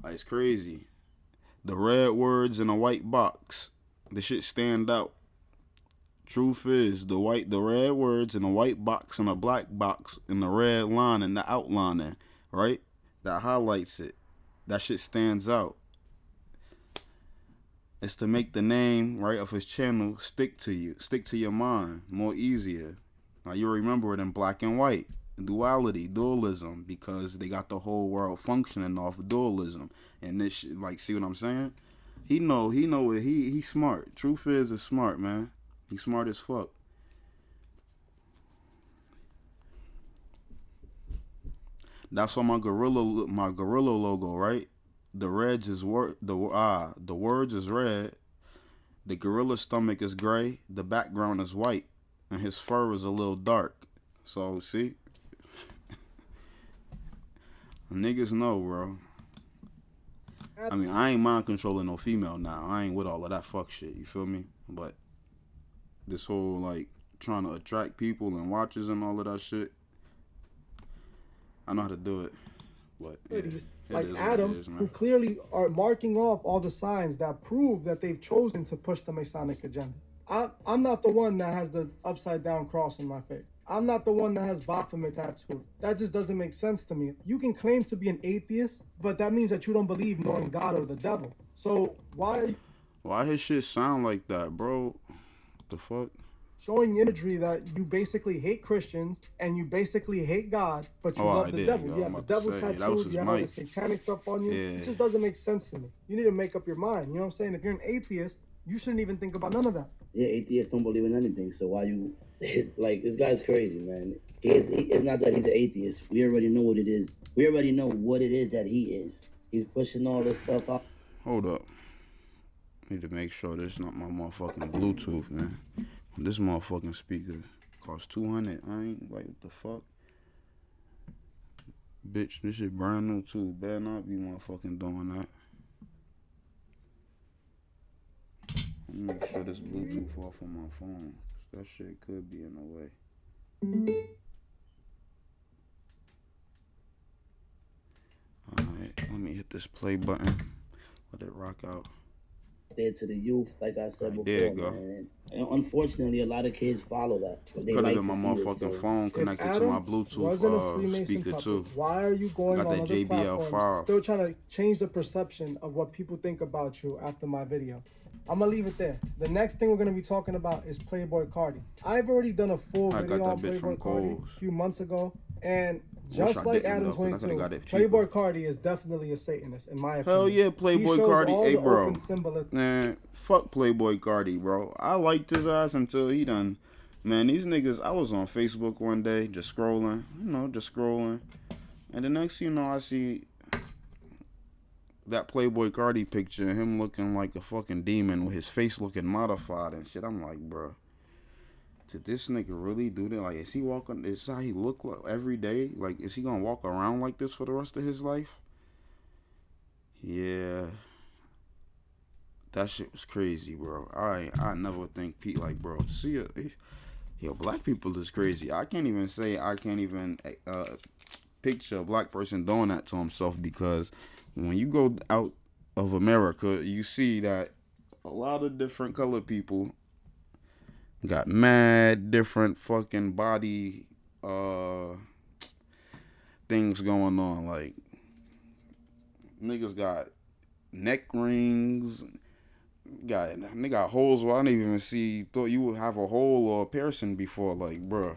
Like, it's crazy. The red words in a white box. The shit stand out. Truth is, the red words in a white box and a black box in the red line and the outlining, right? That highlights it. That shit stands out. It's to make the name, right, of his channel stick to your mind more easier. Now you remember it in black and white. Dualism, because they got the whole world functioning off of dualism. And this shit, like, see what I'm saying? He know it. He's smart. Truth is smart, man. He's smart as fuck. That's on my gorilla logo, right? The words is red. The gorilla stomach is gray. The background is white, and his fur is a little dark. So see, niggas know, bro. I mean, I ain't mind controlling no female now. I ain't with all of that fuck shit. You feel me? But this whole, like, trying to attract people and watchers and all of that shit, I know how to do it. But yeah, like Adam, who clearly are marking off all the signs that prove that they've chosen to push the Masonic agenda. I'm not the one that has the upside down cross on my face. I'm not the one that has Baphomet tattooed. That just doesn't make sense to me. You can claim to be an atheist, but that means that you don't believe nor in God or the devil. So why are you... Why his shit sound like that, bro? The fuck? Showing imagery that you basically hate Christians and you basically hate God, but you Oh, love I the did. devil. Yo, You I'm have the about to devil say, that was tattooed, his you have all mic. the satanic stuff on you. Yeah. It just doesn't make sense to me. You need to make up your mind. You know what I'm saying? If you're an atheist, you shouldn't even think about none of that. Yeah, atheists don't believe in anything. So why you like this guy's crazy, man. It's not that he's an atheist. We already know what it is. We already know what it is that he is. He's pushing all this stuff out. Hold up. Need to make sure this not my motherfucking Bluetooth, man. This motherfucking speaker costs $200. I ain't like, what the fuck? Bitch, this shit brand new too. Better not be motherfucking doing that. Let me make sure this Bluetooth off on my phone. That shit could be in the way. Alright, let me hit this play button. Let it rock out. There to the youth, like I said before, there you go. man. And unfortunately, a lot of kids follow that. They Could have like been my to see motherfucking this, so. phone If connected to Adam my wasn't a Bluetooth Freemason speaker puppet, too. why are you going Got on that other JBL platforms, 5. still trying to change the perception of what people think about you after my video? I'm gonna leave it there. The next thing we're gonna be talking about is Playboy Cardi. I've already done a full I got video that on bitch Playboy from Cardi Kohl's. a few months ago, and Wish just I like didn't, Adam though, 'cause I coulda 22, got it cheaper. Playboy Cardi is definitely a Satanist, in my opinion. Hell yeah, He Playboy shows Cardi. all Hey, the bro. open symbolism. Man, fuck Playboy Cardi, bro. I liked his ass until he done. Man, these niggas, I was on Facebook one day, just scrolling. And the next thing you know, I see that Playboy Cardi picture and him looking like a fucking demon with his face looking modified and shit. I'm like, bro, did this nigga really do that? Like, is he walking, is how he look like every day? Like, is he gonna walk around like this for the rest of his life? Yeah. That shit was crazy, bro. I never think Pete, like, bro, to see it, yo, black people is crazy. I can't even picture a black person doing that to himself, because when you go out of America, you see that a lot of different colored people got mad different fucking body things going on. Like, niggas got neck rings, they got holes where I didn't even see, thought you would have a hole or a piercing before. Like, bruh,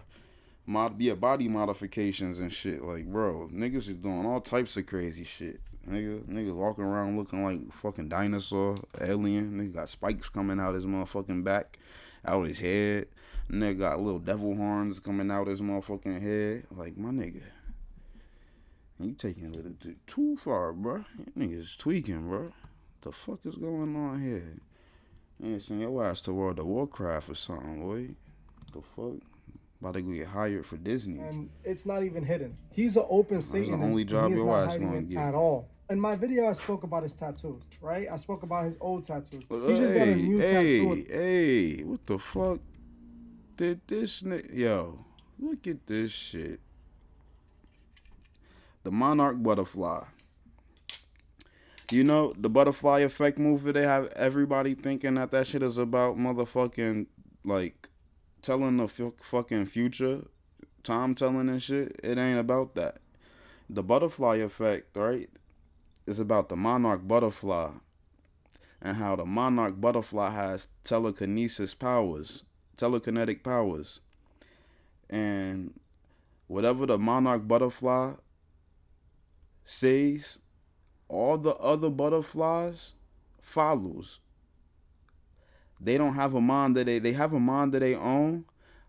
body modifications and shit. Like, bro, niggas is doing all types of crazy shit. Niggas walking around looking like fucking dinosaur, alien. Nigga got spikes coming out his motherfucking back, out his head. Nigga got little devil horns coming out his motherfucking head. Like, my nigga, you taking it a little too far, bro. Niggas tweaking, bro. The fuck is going on here? You ain't seen your ass to World of Warcraft or something, boy. The fuck? About to go get hired for Disney. And it's not even hidden. He's an open Satanist. the only job and he is your not ass hiding gonna it get. at all. In my video, I spoke about his tattoos, right? I spoke about his old tattoos. He Hey, just got a new tattoo. hey, what the fuck did this nigga? Yo, look at this shit. The Monarch Butterfly. You know, the Butterfly Effect movie, they have everybody thinking that shit is about motherfucking, like, telling the fucking future, time telling and shit. It ain't about that. The Butterfly Effect, right, is about the monarch butterfly and how the monarch butterfly has telekinetic powers. And whatever the monarch butterfly says, all the other butterflies follows. They don't have a mind that they have a mind that they own,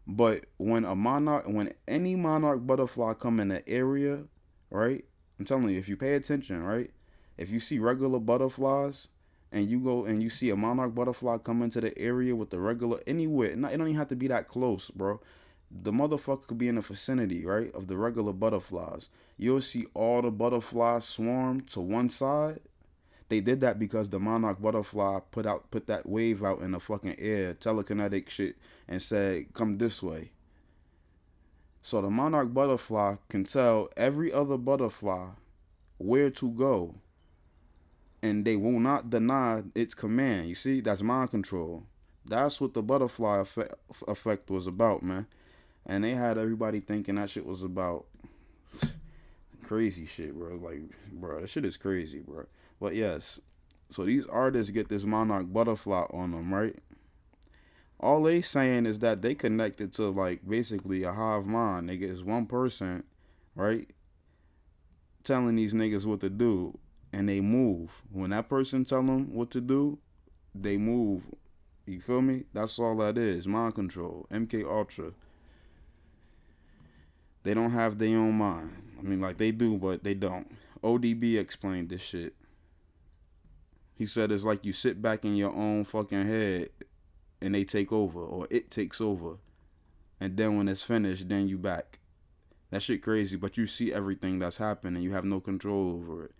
but when any monarch butterfly come in the area, right? I'm telling you, if you pay attention, right? If you see regular butterflies and you go and you see a monarch butterfly come into the area with the regular anywhere, it don't even have to be that close, bro. The motherfucker could be in the vicinity, right, of the regular butterflies. You'll see all the butterflies swarm to one side. They did that because the monarch butterfly put that wave out in the fucking air, telekinetic shit, and said, come this way. So the monarch butterfly can tell every other butterfly where to go, and they will not deny its command. You see, that's mind control. That's what the butterfly effect was about, man. And they had everybody thinking that shit was about crazy shit, bro. Like, bro, that shit is crazy, bro. But yes, So these artists get this monarch butterfly on them, right? All they saying is that they connected to like basically a hive mind. Nigga is one person, right? Telling these niggas what to do, and they move. When that person tell them what to do, they move. You feel me? That's all that is. Mind control. MK Ultra. They don't have their own mind. I mean, like they do, but they don't. ODB explained this shit. He said it's like you sit back in your own fucking head and they take over, or it takes over. And then when it's finished, then you back. That shit crazy, but you see everything that's happening. You have no control over it.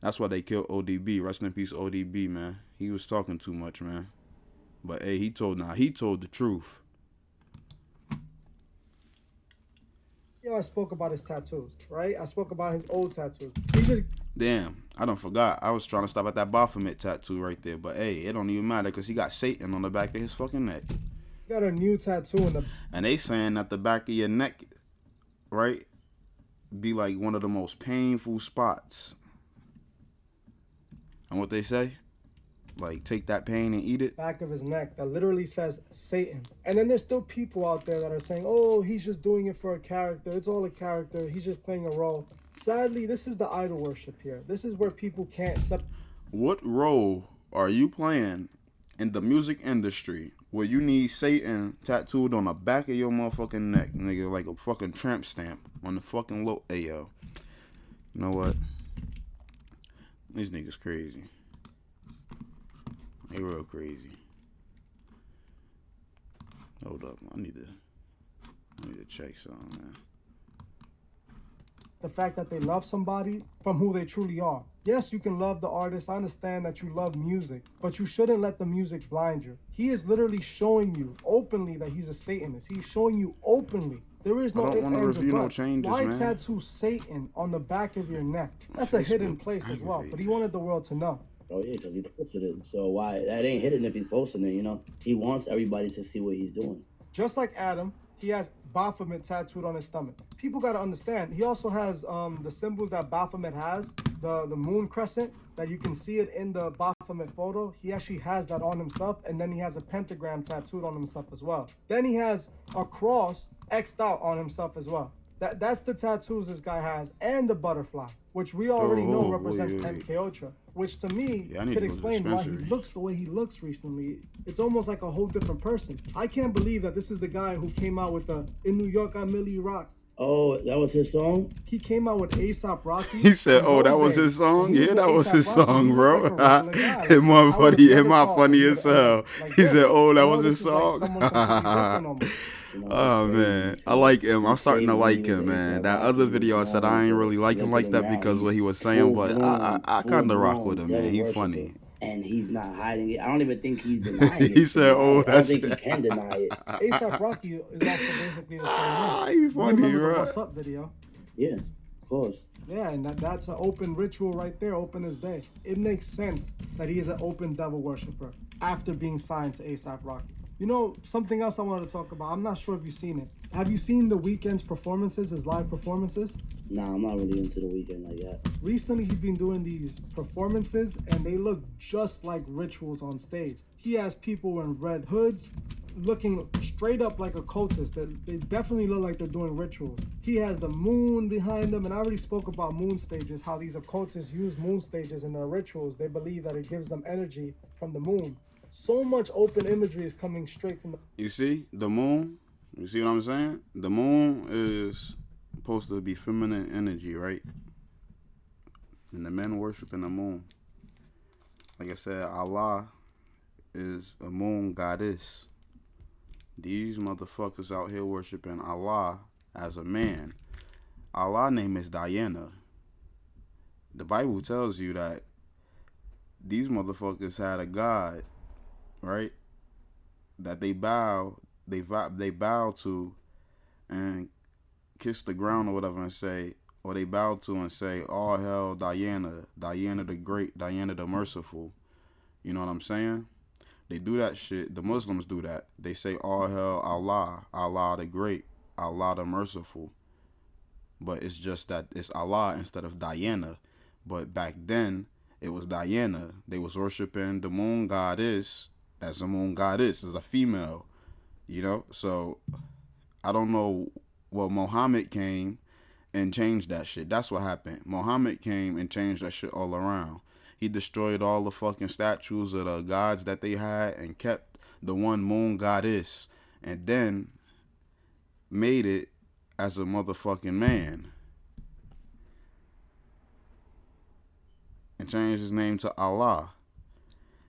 That's why they killed ODB. Rest in peace, ODB, man. He was talking too much, man. But hey, he told the truth. I spoke about his tattoos, right? I spoke about his old tattoos. He just Damn, I done forgot. I was trying to stop at that Baphomet tattoo right there. But hey, it don't even matter because he got Satan on the back of his fucking neck. got a new tattoo in the. And they saying that the back of your neck, right, be like one of the most painful spots. And what they say? Like, take that pain and eat it. Back of his neck that literally says Satan. And then there's still people out there that are saying, oh, he's just doing it for a character. It's all a character. He's just playing a role. Sadly, this is the idol worship here. This is where people can't accept. What role are you playing in the music industry where you need Satan tattooed on the back of your motherfucking neck, nigga, like a fucking tramp stamp on the fucking low? Hey, yo. You know what? These niggas crazy. They real crazy. Hold up. I need to check something, man. The fact that they love somebody from who they truly are. Yes, you can love the artist. I understand that you love music, but you shouldn't let the music blind you. He is literally showing you openly that he's a Satanist. He's showing you openly. There is no I don't want to review no changes, Why man. tattoo Satan on the back of your neck? That's a hidden place as well, but he wanted the world to know. Oh yeah, because he posted it. So why that ain't hidden if he's posting it? You know, he wants everybody to see what he's doing. Just like Adam, he has Baphomet tattooed on his stomach. People got to understand, he also has the symbols that Baphomet has, the moon crescent, that you can see it in the Baphomet photo. He actually has that on himself, and then he has a pentagram tattooed on himself as well. Then he has a cross X'd out on himself as well. That's the tattoos this guy has, and the butterfly, which we already know represents MK Ultra, which to me could explain why he looks the way he looks recently. It's almost like a whole different person. I can't believe that this is the guy who came out with the "In New York I Millie Rock." Oh, that was his song? He came out with A$AP Rocky. He said, oh, that was his song? Yeah, that was his song, bro. It my funny as hell. He said, oh, that was his song? Oh, man. I like him. I'm starting to like him, man. That other video I said I ain't really like him like that because of what he was saying, but I kind of rock with him, man. He funny. And he's not hiding it. I don't even think he's denying it. He said, oh, that's I don't think he can deny it. A$AP Rocky is also basically the same way. He funny, remember bro. the What's Up video? Yeah, of course. Yeah, and that's an open ritual right there, open as day. It makes sense that he is an open devil worshiper after being signed to A$AP Rocky. You know, something else I wanted to talk about. I'm not sure if you've seen it. Have you seen The Weeknd's performances, his live performances? Nah, I'm not really into The Weeknd like that. Recently, he's been doing these performances, and they look just like rituals on stage. He has people in red hoods looking straight up like a cultist. They definitely look like they're doing rituals. He has the moon behind them, and I already spoke about moon stages, how these occultists use moon stages in their rituals. They believe that it gives them energy from the moon. So much open imagery is coming straight from the... You see, the moon, you see what I'm saying? The moon is supposed to be feminine energy, right? And the men worshiping the moon. Like I said, Allah is a moon goddess. These motherfuckers out here worshiping Allah as a man. Allah's name is Diana. The Bible tells you that these motherfuckers had a god, right? That they bow to and kiss the ground or whatever and say, or they bow to and say, all hail Diana, Diana the Great, Diana the Merciful. You know what I'm saying? They do that shit. The Muslims do that. They say, all hail Allah, Allah the Great, Allah the Merciful. But it's just that it's Allah instead of Diana. But back then, It was Diana. They was worshiping the moon goddess as a moon goddess, as a female, you know? So I don't know. Well, Muhammad came and changed that shit. That's what happened. Muhammad came and changed that shit all around. He destroyed all the fucking statues of the gods that they had and kept the one moon goddess, and then made it as a motherfucking man and changed his name to Allah.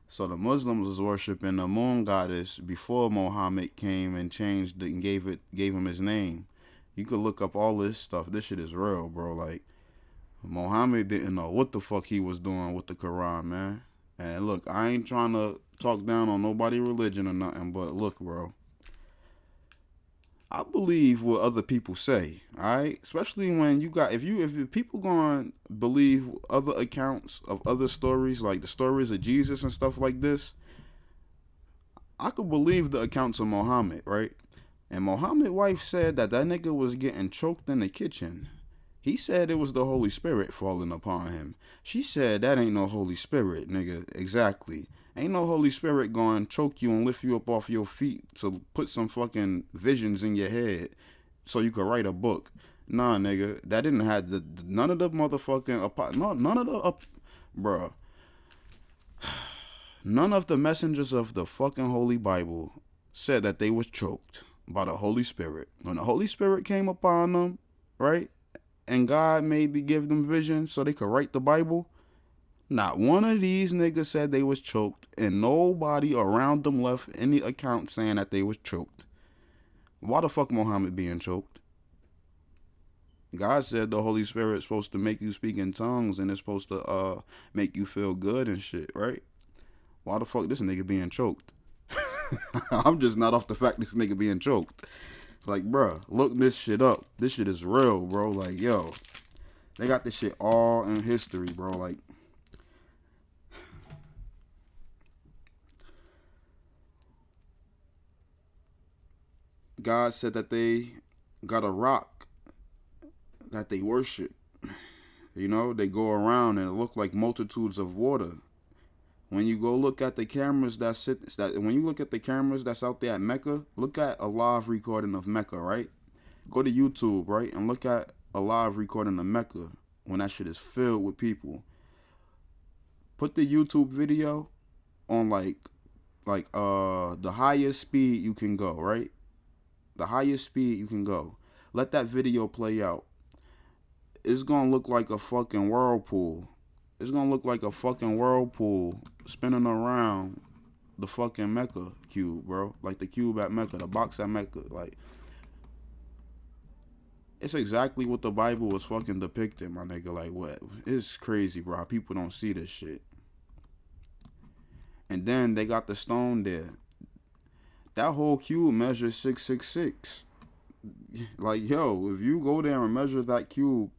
So the Muslims was worshiping the moon goddess before Muhammad came and changed it and gave him his name. You could look up all this stuff. This shit is real, bro. Like, Muhammad didn't know what the fuck he was doing with the Quran, man. And look, I ain't trying to talk down on nobody religion or nothing, but look, bro, I believe what other people say, alright? Especially when you got, if people gonna believe other accounts of other stories, like the stories of Jesus and stuff like this, I could believe the accounts of Muhammad, right? And Muhammad's wife said that nigga was getting choked in the kitchen. He said it was the Holy Spirit falling upon him. She said that ain't no Holy Spirit, nigga. Exactly. Ain't no Holy Spirit going to choke you and lift you up off your feet to put some fucking visions in your head so you could write a book. Nah, nigga. That didn't have none of the motherfucking, none of the, bruh. None of the messengers of the fucking Holy Bible said that they was choked by the Holy Spirit. When the Holy Spirit came upon them, right? And God made to give them vision so they could write the Bible. Not one of these niggas said they was choked, and nobody around them left any account saying that they was choked. Why the fuck Muhammad being choked? God said the Holy Spirit's supposed to make you speak in tongues and it's supposed to make you feel good and shit, right? Why the fuck this nigga being choked? I'm just not off the fact this nigga being choked. Like, bruh, look this shit up. This shit is real, bro. Like, yo, they got this shit all in history, bro. Like, God said that they got a rock that they worship. You know, they go around and it look like multitudes of water. When you go look at the cameras when you look at the cameras that's out there at Mecca, look at a live recording of Mecca, right? Go to YouTube, right, and look at a live recording of Mecca when that shit is filled with people. Put the YouTube video on like the highest speed you can go, right? The highest speed you can go. Let that video play out. It's gonna look like a fucking whirlpool. It's gonna look like a fucking whirlpool spinning around the fucking Mecca cube, bro. Like the cube at Mecca, the box at Mecca. Like, it's exactly what the Bible was fucking depicting, my nigga. Like, what? It's crazy, bro. People don't see this shit. And then they got the stone there. That whole cube measures 666. Like, yo, if you go there and measure that cube,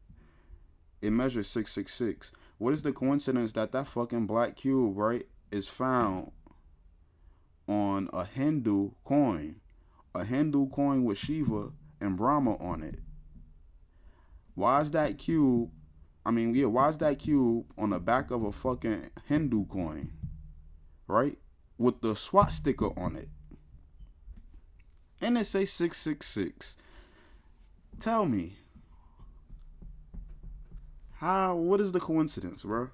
it measures 666. What is the coincidence that fucking black cube, right, is found on a Hindu coin? A Hindu coin with Shiva and Brahma on it. Why is that cube on the back of a fucking Hindu coin, right, with the swastika on it? And it say 666. Tell me, what is the coincidence, bro?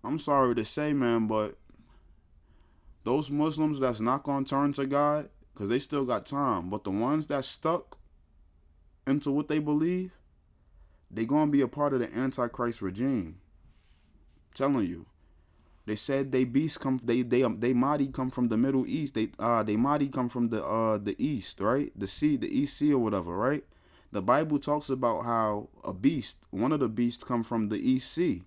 I'm sorry to say, man, but those Muslims that's not gonna turn to God, because they still got time, but the ones that stuck into what they believe, they gonna be a part of the Antichrist regime. I'm telling you. They said they beasts come. They Mahdi come from the Middle East. They Mahdi come from the East, right? The East Sea or whatever, right? The Bible talks about how one of the beasts come from the East Sea.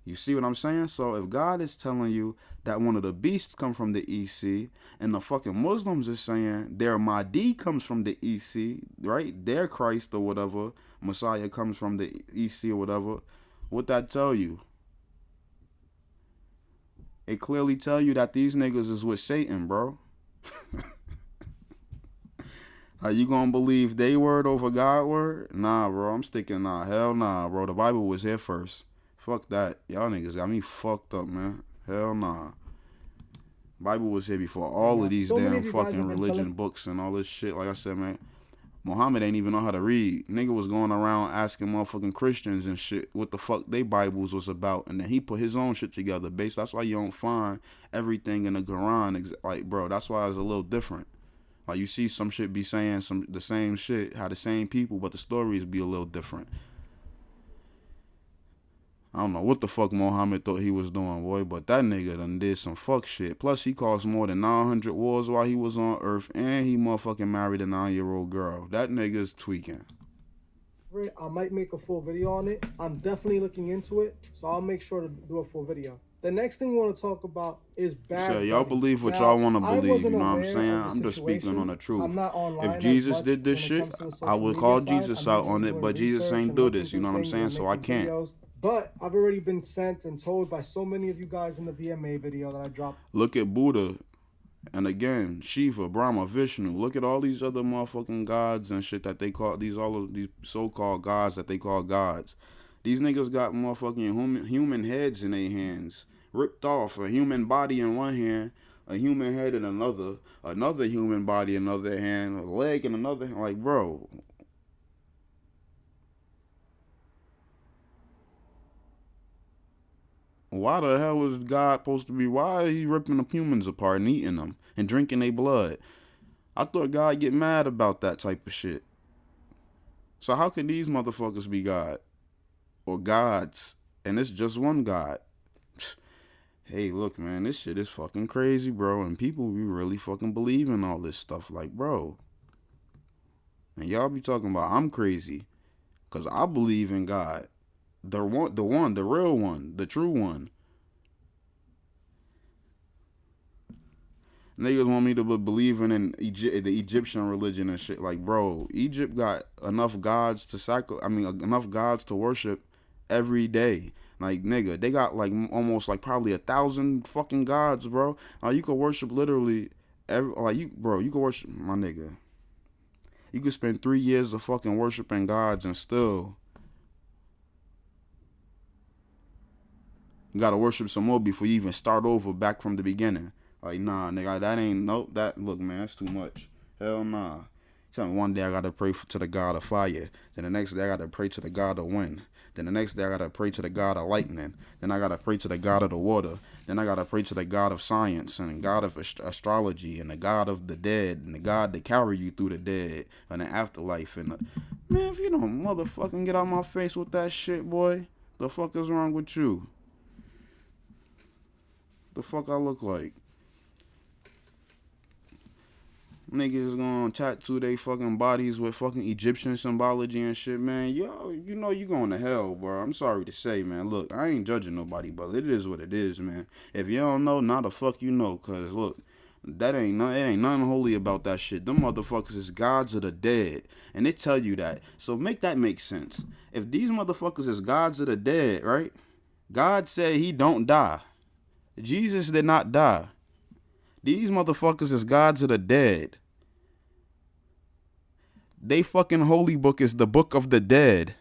You see what I'm saying? So if God is telling you that one of the beasts come from the East Sea, and the fucking Muslims is saying their Mahdi comes from the East Sea, right? Their Christ or whatever, Messiah comes from the East Sea or whatever, what that tell you? It clearly tell you that these niggas is with Satan, bro. Are you gonna believe they word over God word? Nah, bro. I'm sticking. Nah, hell nah, bro. The Bible was here first. Fuck that. Y'all niggas got me fucked up, man. Hell nah. Bible was here before Yeah, all of man. these So many damn of you guys fucking have been religion telling. books and all this shit. Like I said, man, Muhammad ain't even know how to read. Nigga was going around asking motherfucking Christians and shit what the fuck they Bibles was about, and then he put his own shit together. Based, that's why you don't find everything in the Quran. Like, bro, that's why it's a little different. Like you see some shit be saying the same shit, how the same people, but the stories be a little different. I don't know what the fuck Muhammad thought he was doing, boy, but that nigga done did some fuck shit. Plus, he caused more than 900 wars while he was on Earth, and he motherfucking married a 9-year-old girl. That nigga's tweaking. I might make a full video on it. I'm definitely looking into it, so I'll make sure to do a full video. The next thing we want to talk about is Bad So y'all Bunny. believe what Now, y'all want to I believe, wasn't you know what I'm aware saying? of the I'm just speaking situation. on the truth. I'm not online If Jesus as much did this when it shit, comes to the I social would media call side. Jesus I'm out usually on it, doing but Jesus research ain't and do looking this, you through know what I'm things saying? and So I making can't. videos. But I've already been sent and told by so many of you guys in the VMA video that I dropped. Look at Buddha. And again, Shiva, Brahma, Vishnu. Look at all these other motherfucking gods and shit that they call all of these so-called gods that they call gods. These niggas got motherfucking human heads in their hands, ripped off, a human body in one hand, a human head in another human body in another hand, a leg in another hand. Like, bro, why the hell is God supposed to be? Why are he ripping the humans apart and eating them and drinking their blood? I thought God get mad about that type of shit. So how can these motherfuckers be God or gods? And it's just one God. Hey, look, man, this shit is fucking crazy, bro. And people be really fucking believing all this stuff. Like, bro. And y'all be talking about I'm crazy. Cause I believe in God. The real one, the true one. Niggas want me to be believing in the Egyptian religion and shit. Like, bro, Egypt got enough gods to enough gods to worship every day. Like, nigga, they got like almost like probably 1,000 fucking gods, bro. You could worship literally you could worship my nigga. You could spend 3 years of fucking worshiping gods and still you gotta worship some more before you even start over back from the beginning. Like, nah, nigga, that ain't, nope, look, man, that's too much. Hell nah. Tell me one day I gotta pray to the God of fire. Then the next day I gotta pray to the God of wind. Then the next day I gotta pray to the God of lightning. Then I gotta pray to the God of the water. Then I gotta pray to the God of science and the God of astrology and the God of the dead and the God that carry you through the dead and the afterlife. Man, if you don't motherfucking get out my face with that shit, boy, the fuck is wrong with you? The fuck I look like? Niggas gonna tattoo they fucking bodies with fucking Egyptian symbology and shit, man. Yo, you know you going to hell, bro. I'm sorry to say, man. Look, I ain't judging nobody, but it is what it is, man. If you don't know, now the fuck you know, cause look, it ain't nothing holy about that shit. Them motherfuckers is gods of the dead, and they tell you that. So make that make sense. If these motherfuckers is gods of the dead, right? God said he don't die. Jesus did not die. These motherfuckers is gods of the dead. They fucking holy book is the book of the dead.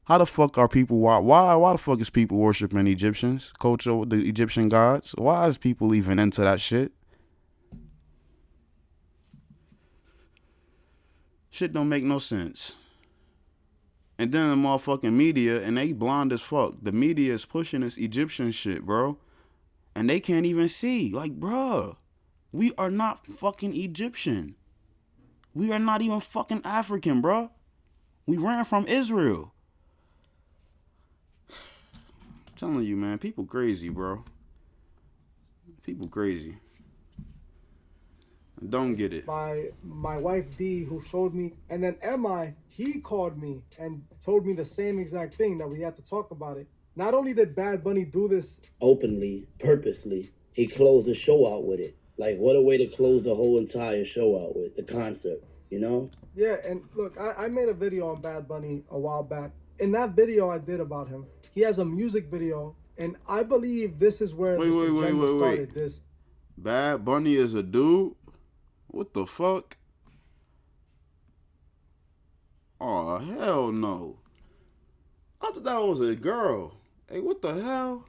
How the fuck are people, why the fuck is people worshiping Egyptians? Culture with the Egyptian gods? Why is people even into that shit? Shit don't make no sense. And then the motherfucking media, and they blind as fuck. The media is pushing this Egyptian shit, bro. And they can't even see. Like, bruh, we are not fucking Egyptian. We are not even fucking African, bruh. We ran from Israel. I'm telling you, man, people crazy, bro. People crazy. I don't get it. By my wife D, who showed me, and then MI, he called me and told me the same exact thing, that we had to talk about it. Not only did Bad Bunny do this Openly, purposely, he closed the show out with it. Like, what a way to close the whole entire show out with, the concert, you know? Yeah, and look, I made a video on Bad Bunny a while back. In that video I did about him, he has a music video, and I believe this is where this agenda started. Bad Bunny is a dude? What the fuck? Oh, hell no. I thought that was a girl. Hey, what the hell?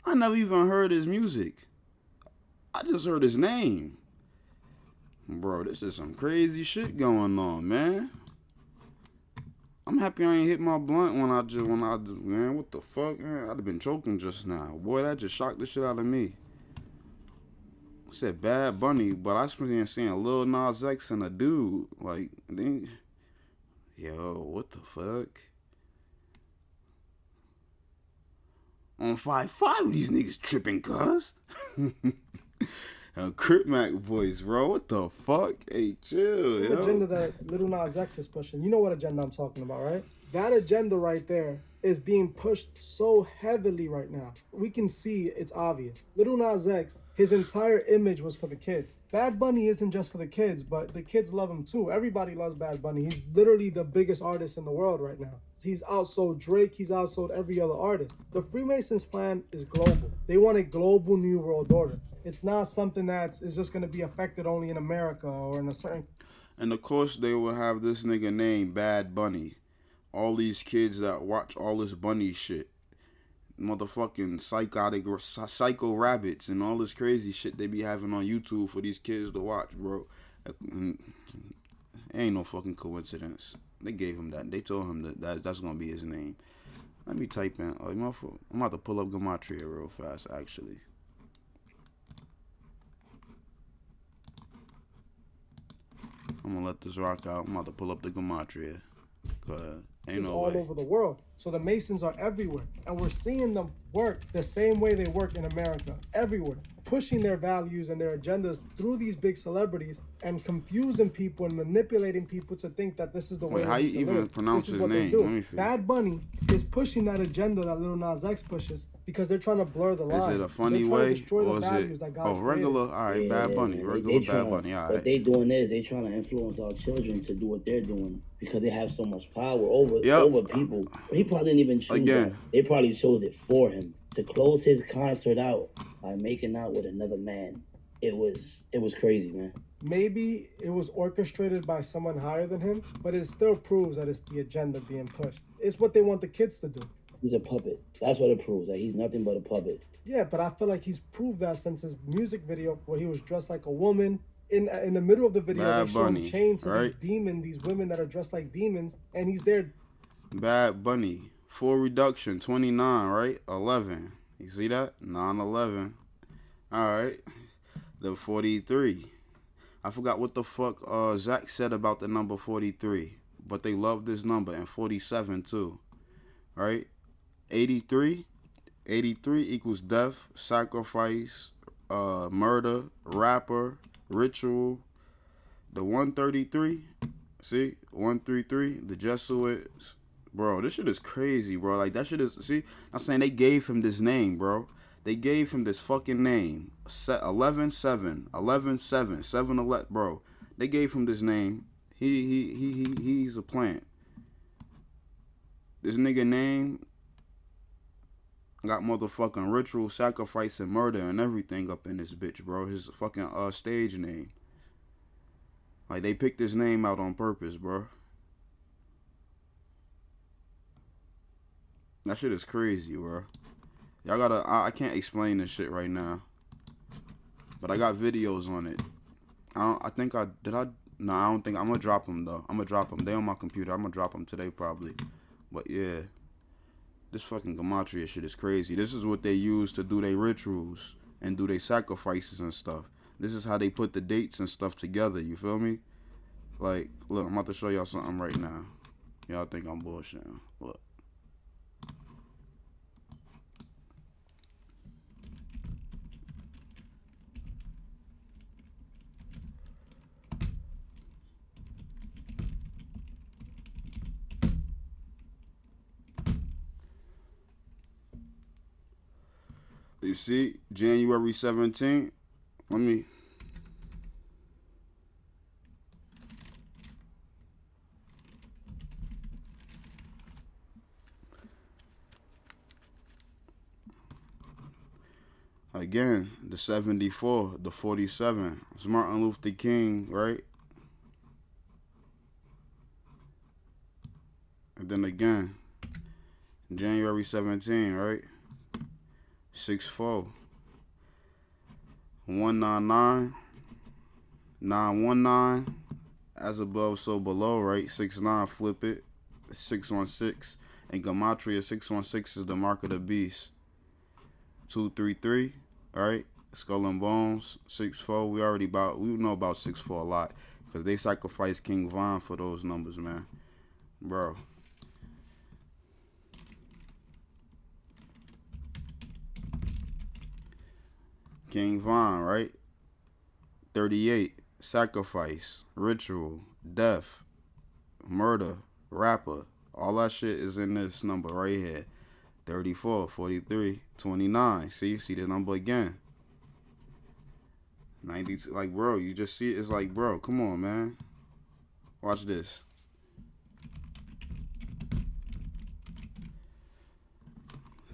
I never even heard his music. I just heard his name. Bro, this is some crazy shit going on, man. I'm happy I ain't hit my blunt when I just, man, what the fuck, man? I'd have been choking just now. Boy, that just shocked the shit out of me. I said Bad Bunny, but I was seeing Lil Nas X and a dude. Like, then, yo, what the fuck? On 5-5, these niggas tripping, cuz. A Crip Mac voice, bro. What the fuck? Hey, chill, The yo. agenda that Little Nas X is pushing. You know what agenda I'm talking about, right? That agenda right there is being pushed so heavily right now. We can see it's obvious. Little Nas X, his entire image was for the kids. Bad Bunny isn't just for the kids, but the kids love him too. Everybody loves Bad Bunny. He's literally the biggest artist in the world right now. He's outsold Drake. He's outsold every other artist. The Freemasons plan is global. They want a global new world order. It's not something that is just going to be affected only in America or in a certain... And of course they will have this nigga named Bad Bunny. All these kids that watch all this bunny shit. Motherfucking psychotic, psycho rabbits and all this crazy shit they be having on YouTube for these kids to watch, bro. Ain't no fucking coincidence. They gave him that. They told him that's gonna be his name. Let me type in. I'm about to pull up Gematria real fast, actually. I'm gonna let this rock out. I'm about to pull up the Gematria. Ain't no all way. over the world. So the Masons are everywhere. And we're seeing them work the same way they work in America. Everywhere. Pushing their values and their agendas through these big celebrities and confusing people and manipulating people to think that this is the way. Wait, how you even pronounce his name? Let me see. Bad Bunny is pushing that agenda that Lil Nas X pushes because they're trying to blur the line. Is it a funny way or is it regular? All right, Bad Bunny, regular Bad Bunny. All right. What they doing is they trying to influence our children to do what they're doing because they have so much power over people. He probably didn't even choose that. They probably chose it for him to close his concert out by making out with another man. It was crazy, man. Maybe it was orchestrated by someone higher than him, but it still proves that it's the agenda being pushed. It's what they want the kids to do. He's a puppet. That's what it proves. That he's nothing but a puppet. Yeah, but I feel like he's proved that since his music video where he was dressed like a woman. In the middle of the video, they show him chained to these women that are dressed like demons, and he's there. Bad Bunny, full reduction, 29, right? 11. You see that? 9/11. All right. The 43. I forgot what the fuck Zach said about the number 43, but they love this number, and 47 too. Right? 83. 83 equals death, sacrifice, murder, rapper, ritual. The 133, see? 133, the Jesuits. Bro, this shit is crazy, bro. Like, that shit is, see? I'm saying they gave him this name, bro. They gave him this fucking name. 11-7, 11-7, 7-11, bro. They gave him this name. He's a plant. This nigga name got motherfucking ritual, sacrifice, and murder and everything up in this bitch, bro. His fucking stage name. Like, they picked his name out on purpose, bro. That shit is crazy, bro. Y'all gotta, I can't explain this shit right now. But I got videos on it. No, I don't think, I'm gonna drop them though. I'm gonna drop them. They on my computer. I'm gonna drop them today probably. But yeah. This fucking Gematria shit is crazy. This is what they use to do their rituals and do their sacrifices and stuff. This is how they put the dates and stuff together, you feel me? Like, look, I'm about to show y'all something right now. Y'all think I'm bullshitting. Look. You see, January 17th. Let me. Again, the 74, the 47. It's Martin Luther King, right? And then again, January 17, right? 6-4. 199. 919. As above, so below, right? 69, flip it. 616. And Gematria 616 is the mark of the beast. 233, right? Skull and Bones, 6-4. We know about 6-4 a lot. Because they sacrificed King Von for those numbers, man. Bro. King Von, right? 38. Sacrifice, ritual, death, murder, rapper. All that shit is in this number right here. 34, 43, 29. See the number again. 92. Like, bro, you just see it. It's like, bro, come on, man. Watch this.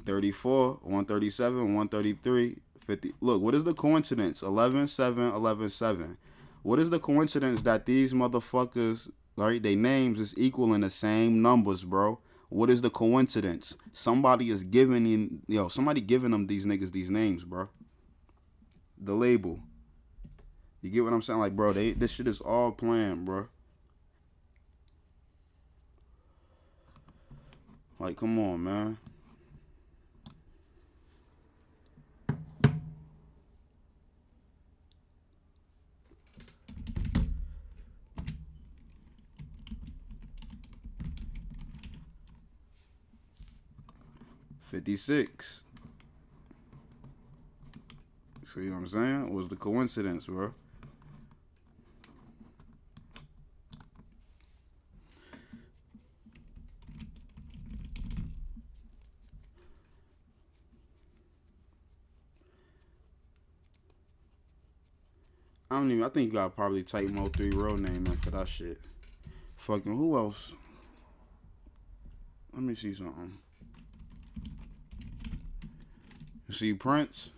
$34, 137, 133, 50. Look, what is the coincidence? 11, 7, 11, 7. What is the coincidence that these motherfuckers, right, their names is equaling the same numbers, bro? What is the coincidence? Somebody is somebody giving them these niggas these names, bro. The label. You get what I'm saying? Like, bro, this shit is all planned, bro. Like, come on, man. $56. See what I'm saying? What's the coincidence, bro? I think you gotta probably type Mo 3 real name in for that shit. Fucking who else? Let me see something. You see Prince?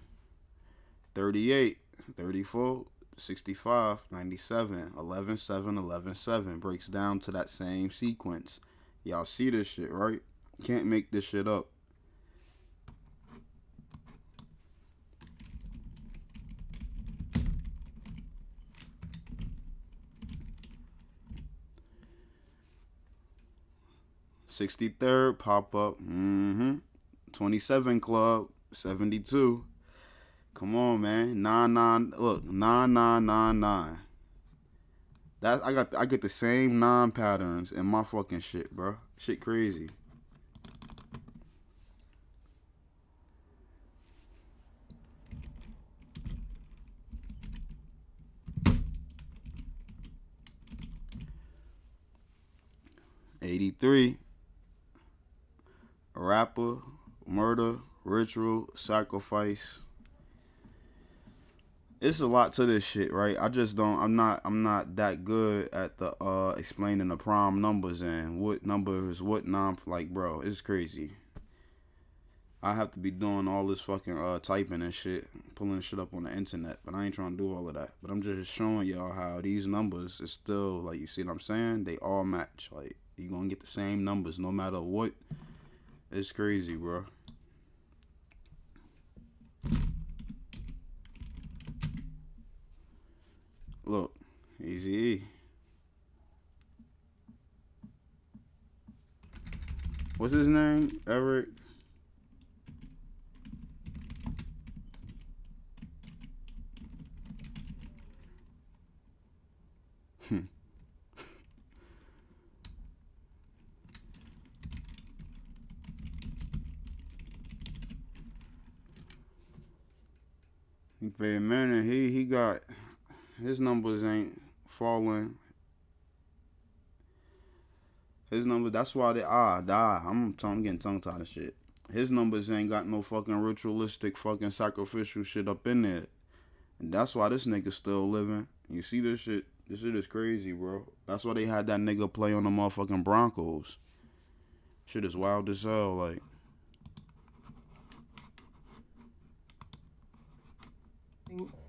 38, 34, 65, 97, 11, 7, 11, 7. Breaks down to that same sequence. Y'all see this shit, right? Can't make this shit up. $63rd pop up. 27 Club, 72. Come on, man. 99. Look, 9999. That I get the same 9 patterns in my fucking shit, bro. Shit crazy. $83. Rapper, murder, ritual, sacrifice. It's a lot to this shit, right? I'm not that good at the explaining the prime numbers and what number is what like, bro, it's crazy. I have to be doing all this fucking typing and shit, pulling shit up on the internet, but I ain't trying to do all of that. But I'm just showing y'all how these numbers is still, like, you see what I'm saying? They all match. Like, you gonna get the same numbers no matter what. It's crazy, bro. Look, Easy. What's his name? Eric. He paid a minute. He got his numbers ain't falling. His numbers, that's why they die. I'm getting tongue tied and shit. His numbers ain't got no fucking ritualistic fucking sacrificial shit up in there. And that's why this nigga's still living. You see this shit? This shit is crazy, bro. That's why they had that nigga play on the motherfucking Broncos. Shit is wild as hell, like.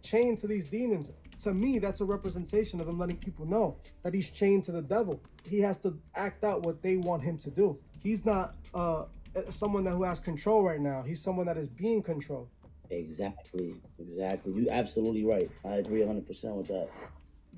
chained to these demons. To me, that's a representation of him letting people know that he's chained to the devil. He has to act out what they want him to do. He's not someone who has control right now. He's someone that is being controlled. Exactly. You absolutely right. I agree 100% with that.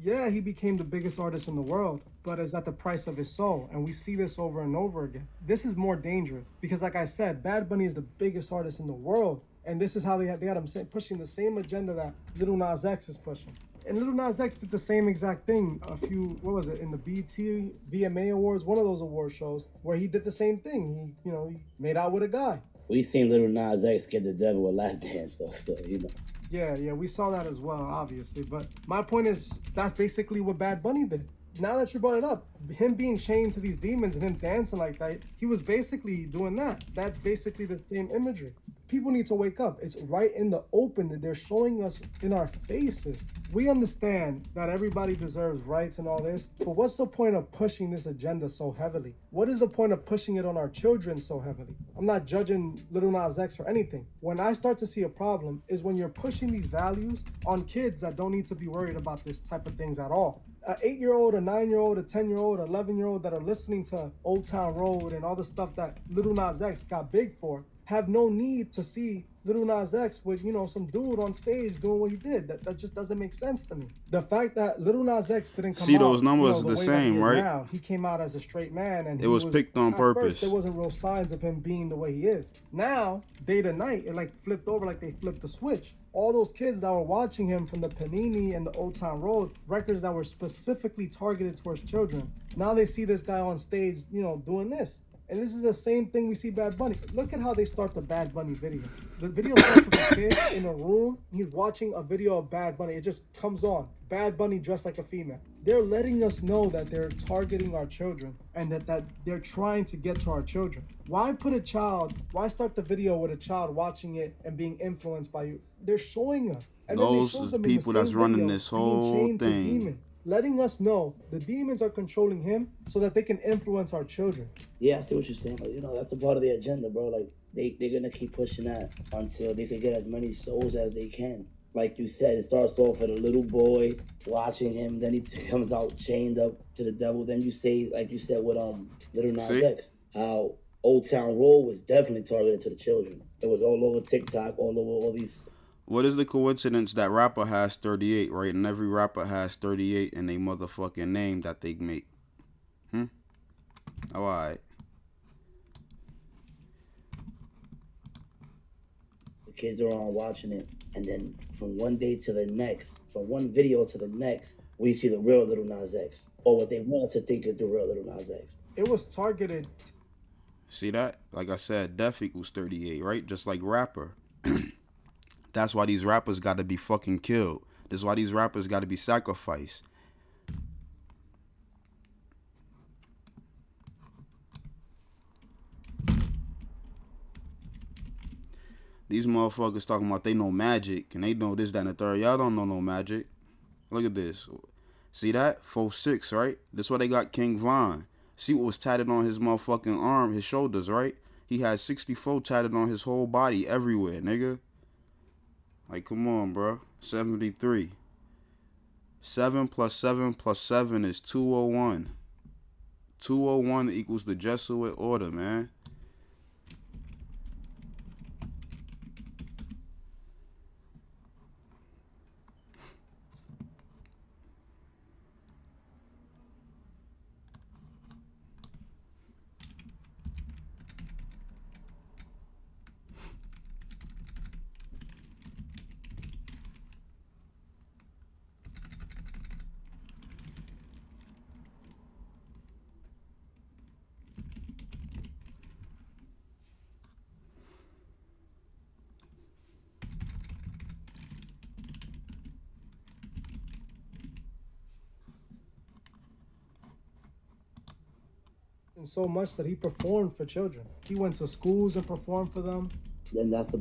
Yeah, he became the biggest artist in the world, but it's at the price of his soul. And we see this over and over again. This is more dangerous because, like I said, Bad Bunny is the biggest artist in the world. And this is how they had him pushing the same agenda that Lil Nas X is pushing. And Lil Nas X did the same exact thing in the BT, VMA Awards, one of those award shows, where he did the same thing. He made out with a guy. We seen Lil Nas X get the devil a lap dance, though, so, Yeah, we saw that as well, obviously. But my point is, that's basically what Bad Bunny did. Now that you brought it up, him being chained to these demons and him dancing like that, he was basically doing that. That's basically the same imagery. People need to wake up. It's right in the open that they're showing us in our faces. We understand that everybody deserves rights and all this, but what's the point of pushing this agenda so heavily? What is the point of pushing it on our children so heavily? I'm not judging Lil Nas X or anything. When I start to see a problem is when you're pushing these values on kids that don't need to be worried about this type of things at all. An 8-year-old, a 9-year-old, a 10-year-old, 11-year-old that are listening to Old Town Road and all the stuff that Lil Nas X got big for have no need to see Lil Nas X with, some dude on stage doing what he did. That just doesn't make sense to me. The fact that Lil Nas X didn't come out, those numbers the the way same, that he is right? now. He came out as a straight man, and it was picked on purpose. First, there wasn't real signs of him being the way he is. Now, day to night, it flipped over like they flipped a switch. All those kids that were watching him from the Panini and the Old Town Road, records that were specifically targeted towards children. Now they see this guy on stage, doing this. And this is the same thing we see Bad Bunny. Look at how they start the Bad Bunny video. The video starts with a kid in a room. He's watching a video of Bad Bunny. It just comes on. Bad Bunny dressed like a female. They're letting us know that they're targeting our children and that they're trying to get to our children. Why start the video with a child watching it and being influenced by you? They're showing us. And those is people that's running this whole thing. Letting us know the demons are controlling him so that they can influence our children. Yeah, I see what you're saying. That's a part of the agenda, bro. They're going to keep pushing that until they can get as many souls as they can. Like you said, it starts off with a little boy watching him. Then he comes out chained up to the devil. Then you say, like you said with Lil Nas X, how Old Town Road was definitely targeted to the children. It was all over TikTok, all over all these... What is the coincidence that rapper has 38, right? And every rapper has 38 in a motherfucking name that they make. All right. The kids are on watching it. And then from one day to the next, from one video to the next, we see the real Lil Nas X. Or what they want us to think is the real Lil Nas X. It was targeted. See that? Like I said, death equals 38, right? Just like rapper. That's why these rappers got to be fucking killed. That's why these rappers got to be sacrificed. These motherfuckers talking about they know magic and they know this, that, and the third. Y'all don't know no magic. Look at this. See that? 4'6", right? That's why they got King Von. See what was tatted on his motherfucking arm, his shoulders, right? He had 64 tatted on his whole body everywhere, nigga. Like, come on, bro. 73. 7 plus 7 plus 7 is 201. 201 equals the Jesuit order, man. And so much that he performed for children. He went to schools and performed for them. Then that's the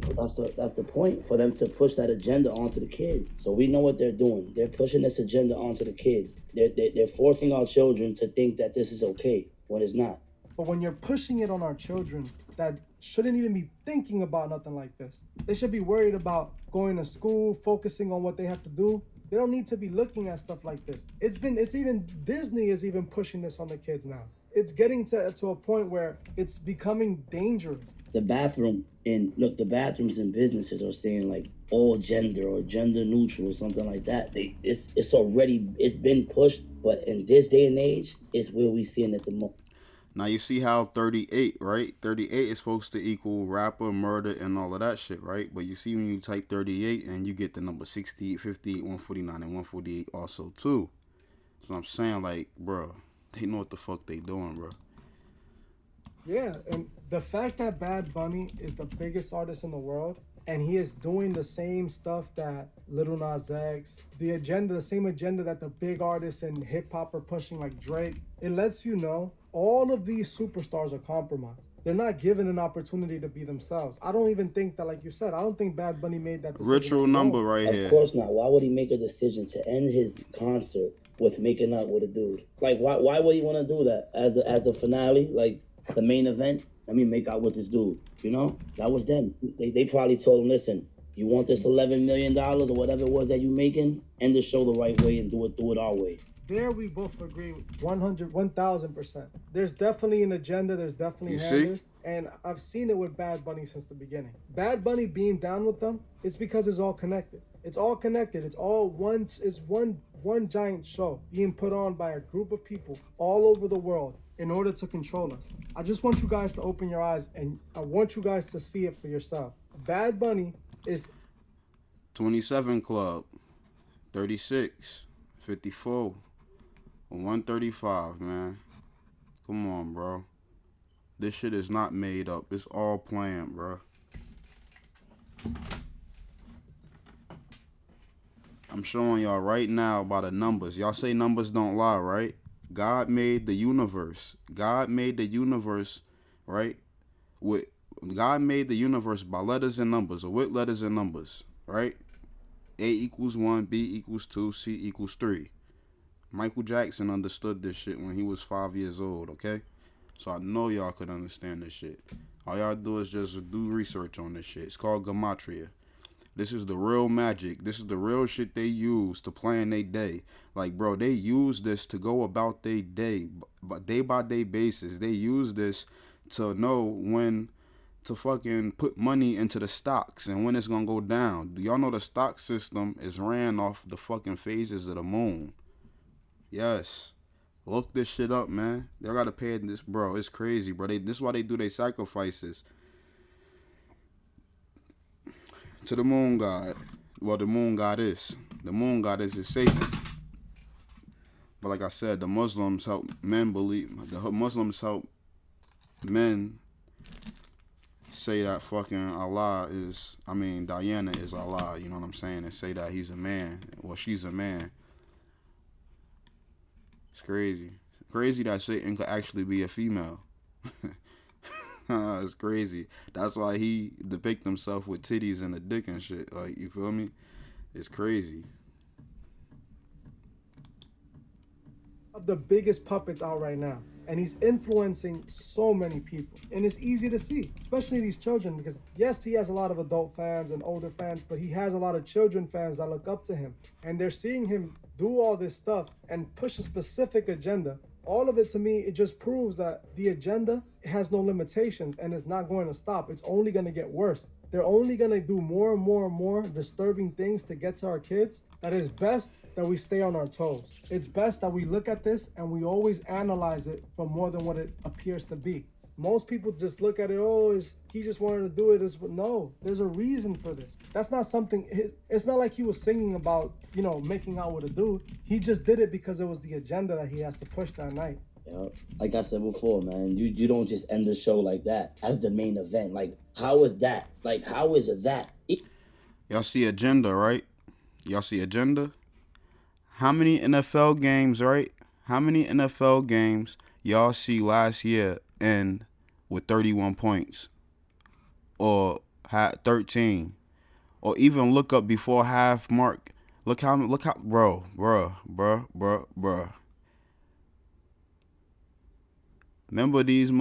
point for them to push that agenda onto the kids. So we know what they're doing. They're pushing this agenda onto the kids. They're forcing our children to think that this is okay when it's not. But when you're pushing it on our children that shouldn't even be thinking about nothing like this, they should be worried about going to school, focusing on what they have to do. They don't need to be looking at stuff like this. It's even Disney is even pushing this on the kids now. It's getting to a point where it's becoming dangerous. The bathrooms in businesses are saying like all gender or gender neutral or something like that. It's been pushed, but in this day and age, it's where we seeing it the most. Now you see how 38, right? 38 is supposed to equal rapper, murder, and all of that shit, right? But you see when you type 38 and you get the number 68, 58, 149, and 148 also too. So I'm saying, like, bro, they know what the fuck they doing, bro. Yeah, and the fact that Bad Bunny is the biggest artist in the world and he is doing the same stuff that Lil Nas X, the same agenda that the big artists in hip hop are pushing like Drake, it lets you know all of these superstars are compromised. They're not given an opportunity to be themselves. I don't even think that, like you said, I don't think Bad Bunny made that decision. Ritual number right here. Of course not. Why would he make a decision to end his concert with making out with a dude? Like, why would he want to do that as the finale, like the main event? Let me make out with this dude. You know, that was them. They probably told him, listen, you want this $11 million or whatever it was that you making? End the show the right way and do it our way. There we both agree 1000%. There's definitely an agenda. There's definitely handlers. And I've seen it with Bad Bunny since the beginning. Bad Bunny being down with them, it's because it's all connected. It's all connected. It's all one giant show being put on by a group of people all over the world in order to control us. I just want you guys to open your eyes and I want you guys to see it for yourself. Bad Bunny is 27 Club, 36, 54, 135, man. Come on, bro. This shit is not made up. It's all planned, bro. I'm showing y'all right now by the numbers. Y'all say numbers don't lie, right? God made the universe. God made the universe, right? God made the universe by letters and numbers, or with letters and numbers, right? A equals 1, B equals 2, C equals 3. Michael Jackson understood this shit when he was 5 years old, okay? So I know y'all could understand this shit. All y'all do is just do research on this shit. It's called gematria. This is the real magic. This is the real shit they use to plan their day. Like, bro, they use this to go about their day, but day by day basis. They use this to know when to fucking put money into the stocks and when it's gonna go down. Do y'all know the stock system is ran off the fucking phases of the moon? Yes. Look this shit up, man. They gotta pay this, bro. It's crazy, bro. This is why they do their sacrifices to the moon god. Well, the moon goddess. The moon goddess is Satan. But like I said, the Muslims help men believe. The Muslims help men say that fucking Allah is, Diana is Allah. You know what I'm saying? And say that he's a man. Well, she's a man. It's crazy. Crazy that Satan could actually be a female. It's crazy. That's why he depict himself with titties and a dick and shit. Like, you feel me? It's crazy. Of the biggest puppets out right now. And he's influencing so many people. And it's easy to see, especially these children, because yes, he has a lot of adult fans and older fans, but he has a lot of children fans that look up to him. And they're seeing him do all this stuff and push a specific agenda. All of it, to me, it just proves that the agenda has no limitations and it's not going to stop. It's only going to get worse. They're only going to do more and more and more disturbing things to get to our kids. That is best that we stay on our toes. It's best that we look at this and we always analyze it for more than what it appears to be. Most people just look at it, he just wanted to do it. No, there's a reason for this. That's not something, it's not like he was singing about, making out with a dude. He just did it because it was the agenda that he has to push that night. Yeah, like I said before, man, you don't just end the show like that as the main event. Like, how is that? Like, how is it that? Y'all see agenda, right? Y'all see agenda? How many NFL games, right? How many NFL games y'all see last year end with 31 points? Or had 13? Or even look up before half mark. Look how, bro. Remember these, if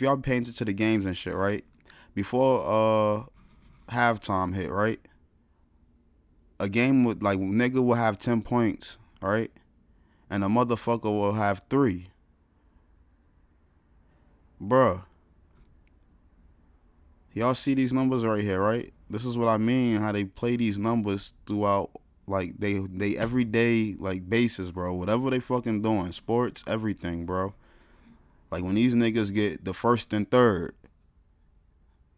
y'all paying attention to the games and shit, right? Before halftime hit, right? A game with, like, nigga will have 10 points, right? And a motherfucker will have 3. Bruh. Y'all see these numbers right here, right? This is what I mean, how they play these numbers throughout, like, they everyday, like, basis, bro. Whatever they fucking doing, sports, everything, bro. Like, when these niggas get the first and third,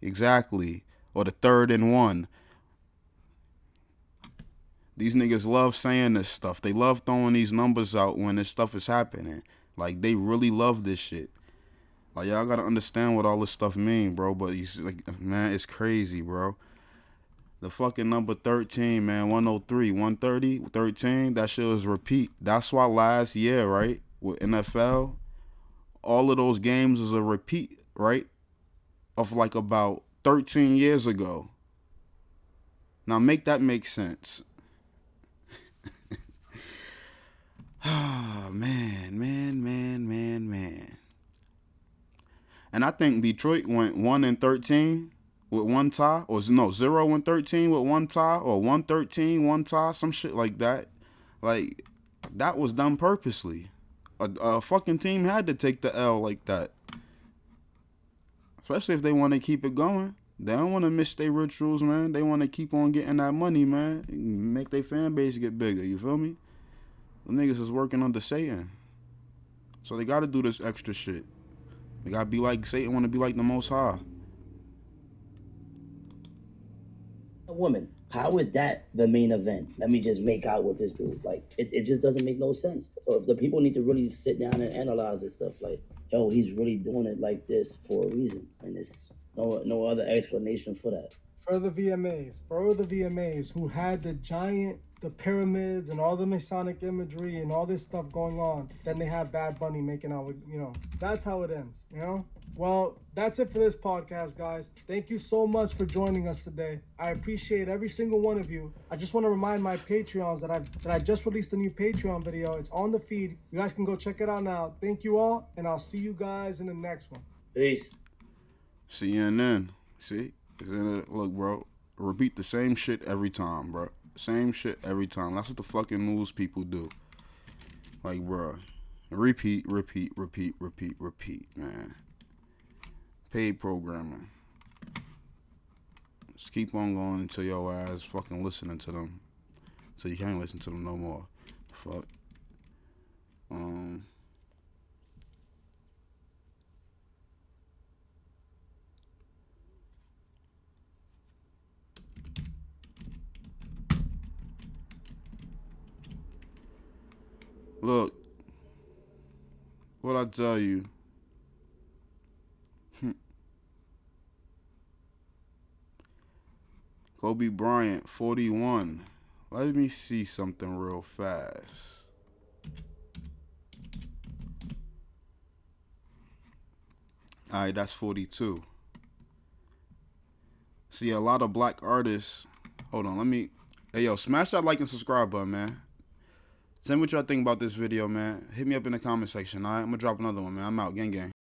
exactly, or the 3rd and 1, these niggas love saying this stuff. They love throwing these numbers out when this stuff is happening. Like, they really love this shit. Like, y'all gotta understand what all this stuff mean, bro. But you see, like, man, it's crazy, bro. The fucking number 13, man, 103, 130, 13, that shit was repeat. That's why last year, right, with NFL, all of those games was a repeat, right, of like about 13 years ago. Now make that make sense. Ah, man. And I think Detroit went 1-13 with one tie, or no, 0-13 with one tie, or 1-13 one tie, some shit like that. Like, that was done purposely. A fucking team had to take the L like that, especially if they want to keep it going. They don't want to miss their rituals, man. They want to keep on getting that money, man. Make their fan base get bigger. You feel me? The niggas is working under Satan, so they got to do this extra shit. They got to be like Satan, want to be like the Most High. A woman. How is that the main event? Let me just make out with this dude. Like, it just doesn't make no sense. So if the people need to really sit down and analyze this stuff, like, yo, he's really doing it like this for a reason. And it's no other explanation for that. For the VMAs who had the pyramids and all the Masonic imagery and all this stuff going on, then they have Bad Bunny making out with, that's how it ends, Well, that's it for this podcast, guys. Thank you so much for joining us today. I appreciate every single one of you. I just want to remind my Patreons that I just released a new Patreon video. It's on the feed. You guys can go check it out now. Thank you all, and I'll see you guys in the next one. Peace. CNN. See? Look, bro. Repeat the same shit every time, bro. Same shit every time. That's what the fucking news people do. Like, bro. Repeat, man. Paid programming. Just keep on going until your ass fucking listening to them. So you can't listen to them no more. Fuck. Look, what I tell you. Kobe Bryant, 41. Let me see something real fast. Alright, that's 42. See, a lot of black artists. Hold on, hey, yo, smash that like and subscribe button, man. Tell me what y'all think about this video, man. Hit me up in the comment section, alright? I'm gonna drop another one, man. I'm out. Gang, gang.